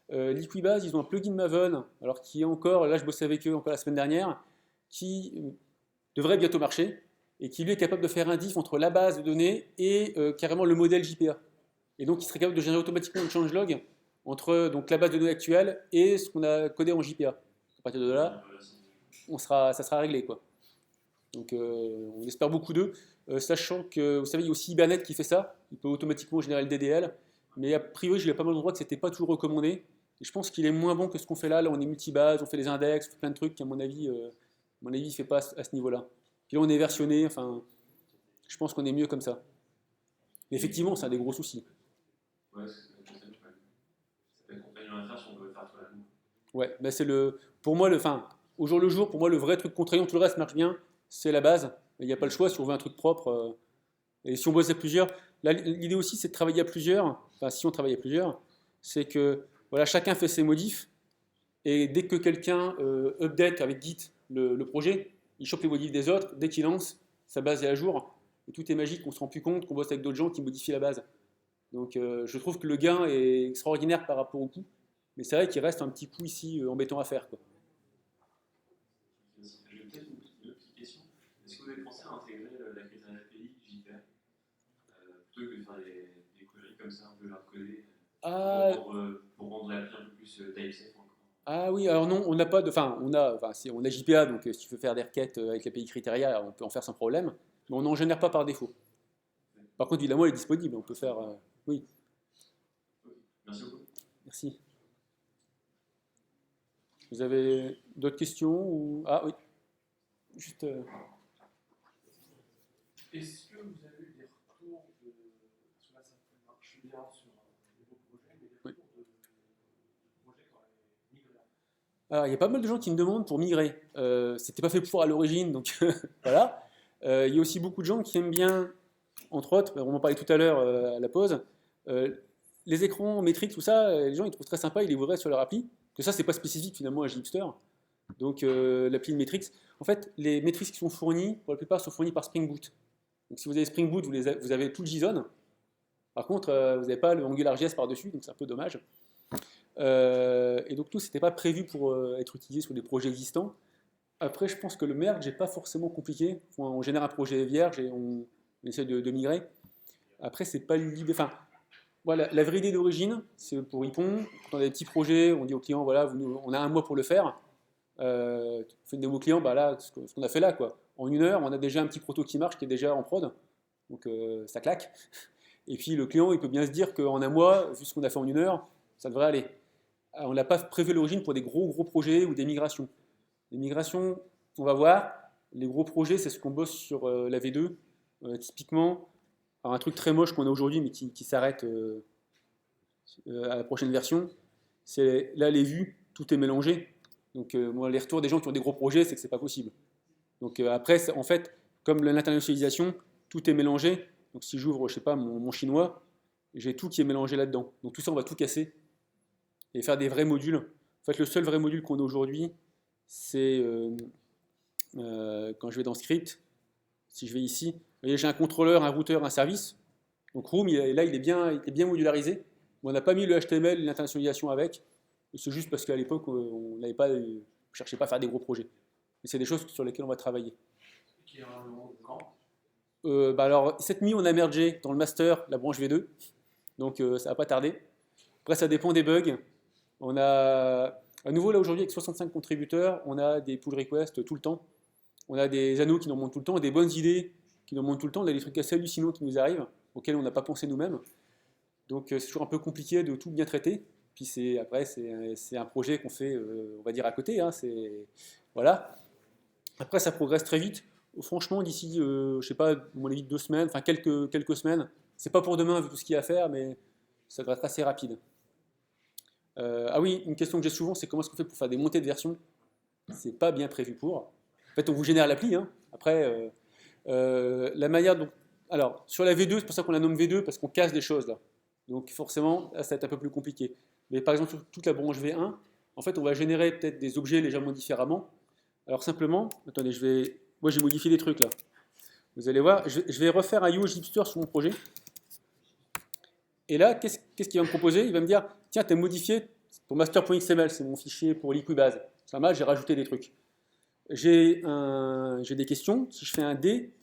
Liquibase, ils ont un plugin Maven, alors qui est encore, là je bossais avec eux encore la semaine dernière, qui devrait bientôt marcher, et qui lui est capable de faire un diff entre la base de données et carrément le modèle JPA. Et donc il serait capable de générer automatiquement une changelog entre donc, la base de données actuelle et ce qu'on a codé en JPA. À partir de là, ça sera réglé, quoi. Donc on espère beaucoup d'eux, sachant que, vous savez, il y a aussi Hibernate qui fait ça, il peut automatiquement générer le DDL, mais a priori, je l'ai pas mal d'endroits que c'était pas toujours recommandé, et je pense qu'il est moins bon que ce qu'on fait là. Là, on est multibase, on fait les index, on fait plein de trucs qu'à mon avis, il fait pas à ce niveau-là. Puis là, on est versionné, enfin, je pense qu'on est mieux comme ça. Mais effectivement, c'est un des gros soucis. Ouais, ça peut être contraignant à faire si on veut faire toi-même. Ouais, bah pour moi, au jour le jour, pour moi, le vrai truc contraignant, tout le reste marche bien, c'est la base. Il n'y a pas le choix si on veut un truc propre. Et si on bosse à plusieurs, l'idée aussi, c'est de travailler à plusieurs. Enfin, si on travaille à plusieurs, c'est que voilà, chacun fait ses modifs. Et dès que quelqu'un update avec Git le projet, il chope les modifs des autres. Dès qu'il lance, sa base est à jour. Et tout est magique, on ne se rend plus compte qu'on bosse avec d'autres gens qui modifient la base. Donc je trouve que le gain est extraordinaire par rapport au coût. Mais c'est vrai qu'il reste un petit coup ici embêtant à faire, quoi. J'ai peut-être une autre petite question. Est-ce que vous avez pensé à intégrer la critère API JPA plutôt que de faire des queries comme ça, un peu hard-codées pour rendre l'appli un peu plus type-safe encore? Ah oui, alors non, on n'a pas de. Enfin, on a JPA, donc si tu veux faire des requêtes avec l'API Criteria, on peut en faire sans problème. Mais on n'en génère pas par défaut. Par contre, évidemment, elle est disponible. On peut faire. Oui. Merci beaucoup. Merci. Vous avez d'autres questions ou... Ah oui. Juste. Est-ce que vous avez eu des retours de. Parce que là, ça marche bien sur les beaux projets, mais des Oui. retours de projets qui auraient migré. Alors, il y a pas mal de gens qui me demandent pour migrer. C'était pas fait pour à l'origine, donc voilà. Il y a aussi beaucoup de gens qui aiment bien, entre autres, on en parlait tout à l'heure à la pause, les écrans métriques, tout ça, les gens ils trouvent très sympa, ils les voudraient sur leur appli. Que ça, c'est pas spécifique finalement à Gipster. Donc l'appli Metrix. En fait, les Metrix qui sont fournis, pour la plupart, sont fournis par Spring Boot. Donc si vous avez Spring Boot, vous avez tout le JSON. Par contre, vous n'avez pas le AngularJS par-dessus, donc c'est un peu dommage. Et donc tout, c'était pas prévu pour être utilisé sur des projets existants. Après, je pense que le merge n'est pas forcément compliqué. On génère un projet vierge et on essaie de migrer. Après, c'est pas l'idée. Enfin, voilà, la vraie idée d'origine, c'est pour Ypon. Quand on a des petits projets, on dit au client, voilà, on a un mois pour le faire. On fait une démo client, bah là, ce qu'on a fait là, quoi. En 1 heure, on a déjà un petit proto qui marche, qui est déjà en prod. Donc ça claque. Et puis le client, il peut bien se dire qu'en un mois, vu ce qu'on a fait en 1 heure, ça devrait aller. Alors, on n'a pas prévu à l'origine pour des gros projets ou des migrations. Les migrations, on va voir. Les gros projets, c'est ce qu'on bosse sur la V2. Typiquement, alors un truc très moche qu'on a aujourd'hui, mais qui s'arrête à la prochaine version, c'est là les vues, tout est mélangé. Donc moi, les retours des gens qui ont des gros projets, c'est que c'est pas possible. Donc après, en fait, comme l'internationalisation, tout est mélangé. Donc si j'ouvre, je sais pas, mon chinois, j'ai tout qui est mélangé là-dedans. Donc tout ça, on va tout casser et faire des vrais modules. En fait, le seul vrai module qu'on a aujourd'hui, c'est quand je vais dans Script, si je vais ici, vous voyez, j'ai un contrôleur, un routeur, un service. Donc Room, il est bien modularisé. Mais on n'a pas mis le HTML et l'internationalisation avec. C'est juste parce qu'à l'époque, on ne cherchait pas à faire des gros projets. Mais c'est des choses sur lesquelles on va travailler. Qui est un quand Alors, cette nuit, on a mergé dans le master la branche V2. Donc, ça va pas tarder. Après, ça dépend des bugs. On a, à nouveau, là aujourd'hui, avec 65 contributeurs, on a des pull requests tout le temps. On a des anneaux qui nous remontent tout le temps, des bonnes idées qui nous remontent tout le temps. On a des trucs assez hallucinants qui nous arrivent, auxquels on n'a pas pensé nous-mêmes. Donc, c'est toujours un peu compliqué de tout bien traiter. Puis après, c'est un projet qu'on fait, on va dire, à côté. Hein, voilà. Après, ça progresse très vite. Franchement, d'ici, je sais pas, à mon avis, 2 semaines, enfin quelques semaines. C'est pas pour demain vu tout ce qu'il y a à faire, mais ça devrait être assez rapide. Ah oui, une question que j'ai souvent, c'est comment est-ce qu'on fait pour faire des montées de version. C'est pas bien prévu pour. En fait, on vous génère l'appli. Hein. Après, la manière dont. Alors, sur la V2, c'est pour ça qu'on la nomme V2, parce qu'on casse des choses là. Donc forcément, là, ça va être un peu plus compliqué. Mais par exemple, sur toute la branche V1, en fait, on va générer peut-être des objets légèrement différemment. Alors simplement, attendez, moi j'ai modifié des trucs là. Vous allez voir, je vais refaire un use Gipster sur mon projet. Et là, qu'est-ce qu'il va me proposer? Il va me dire, tiens, tu as modifié pour master.xml, c'est mon fichier pour Liquibase. C'est mal, j'ai rajouté des trucs. J'ai des questions. Si je fais un D,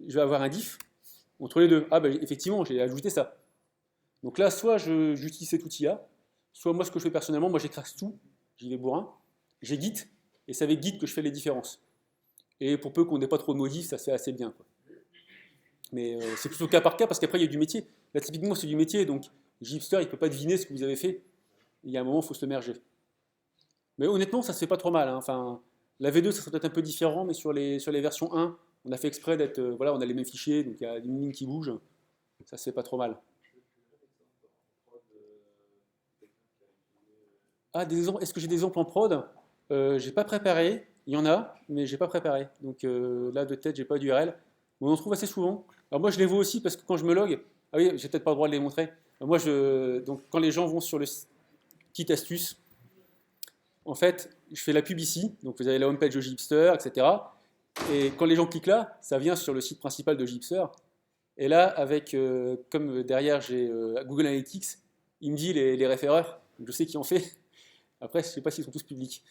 je vais avoir un diff entre les deux. Ah ben effectivement, j'ai ajouté ça. Donc là, soit j'utilise cet outil-là, soit moi ce que je fais personnellement, moi j'écrase tout, j'y vais bourrin, j'ai Git, et c'est avec Git que je fais les différences. Et pour peu qu'on n'ait pas trop de modifs, ça c'est assez bien, quoi. Mais c'est plutôt cas par cas, parce qu'après il y a du métier. Là typiquement c'est du métier, donc Gipster il ne peut pas deviner ce que vous avez fait. Il y a un moment, il faut se le merger. Mais honnêtement, ça se fait pas trop mal. Hein. Enfin, la V2, ça serait peut-être un peu différent, mais sur les versions 1, on a fait exprès d'être... voilà, on a les mêmes fichiers, donc il y a une ligne qui bouge. Ça se fait pas trop mal. Ah, est-ce que j'ai des exemples en prod? J'ai pas préparé. Il y en a, mais j'ai pas préparé. Donc là, de tête, j'ai pas d'URL. Mais on en trouve assez souvent. Alors moi, je les vois aussi parce que quand je me log... Ah oui, j'ai peut-être pas le droit de les montrer. Moi, donc, quand les gens vont sur le petite astuce, en fait, je fais la pub ici. Donc vous avez la homepage de Gipster, etc. Et quand les gens cliquent là, ça vient sur le site principal de Gipster. Et là, comme derrière j'ai Google Analytics, il me dit les référeurs. Je sais qui en fait. Après, je ne sais pas s'ils sont tous publics.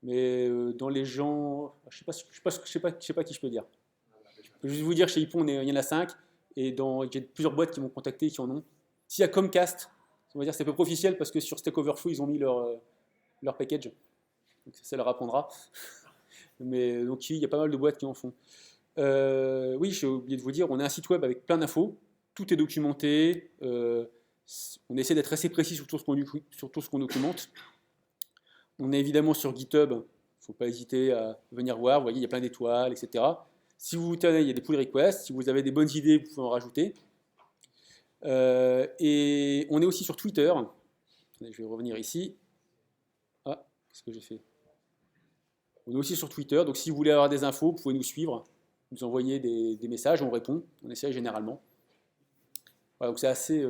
Mais dans les gens, je ne sais pas qui je peux dire. Je peux juste vous dire, chez Ypon, il y en a 5. Et j'ai plusieurs boîtes qui m'ont contacté qui en ont. S'il y a Comcast, on va dire c'est peu officiel parce que sur Stack Overflow, ils ont mis leur package. Donc ça leur apprendra. Mais donc il y a pas mal de boîtes qui en font. Oui, j'ai oublié de vous dire, on a un site web avec plein d'infos. Tout est documenté. On essaie d'être assez précis sur tout ce qu'on documente. On est évidemment sur GitHub. Il ne faut pas hésiter à venir voir. Vous voyez, il y a plein d'étoiles, etc. Si vous tenez, il y a des pull requests. Si vous avez des bonnes idées, vous pouvez en rajouter. Et on est aussi sur Twitter. Attendez, je vais revenir ici. Ah, qu'est-ce que j'ai fait? On est aussi sur Twitter. Donc si vous voulez avoir des infos, vous pouvez nous suivre, nous envoyer des messages, on répond. On essaie généralement. Voilà, donc c'est assez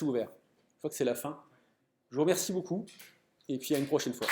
ouvert. Je crois que c'est la fin. Je vous remercie beaucoup. Et puis à une prochaine fois.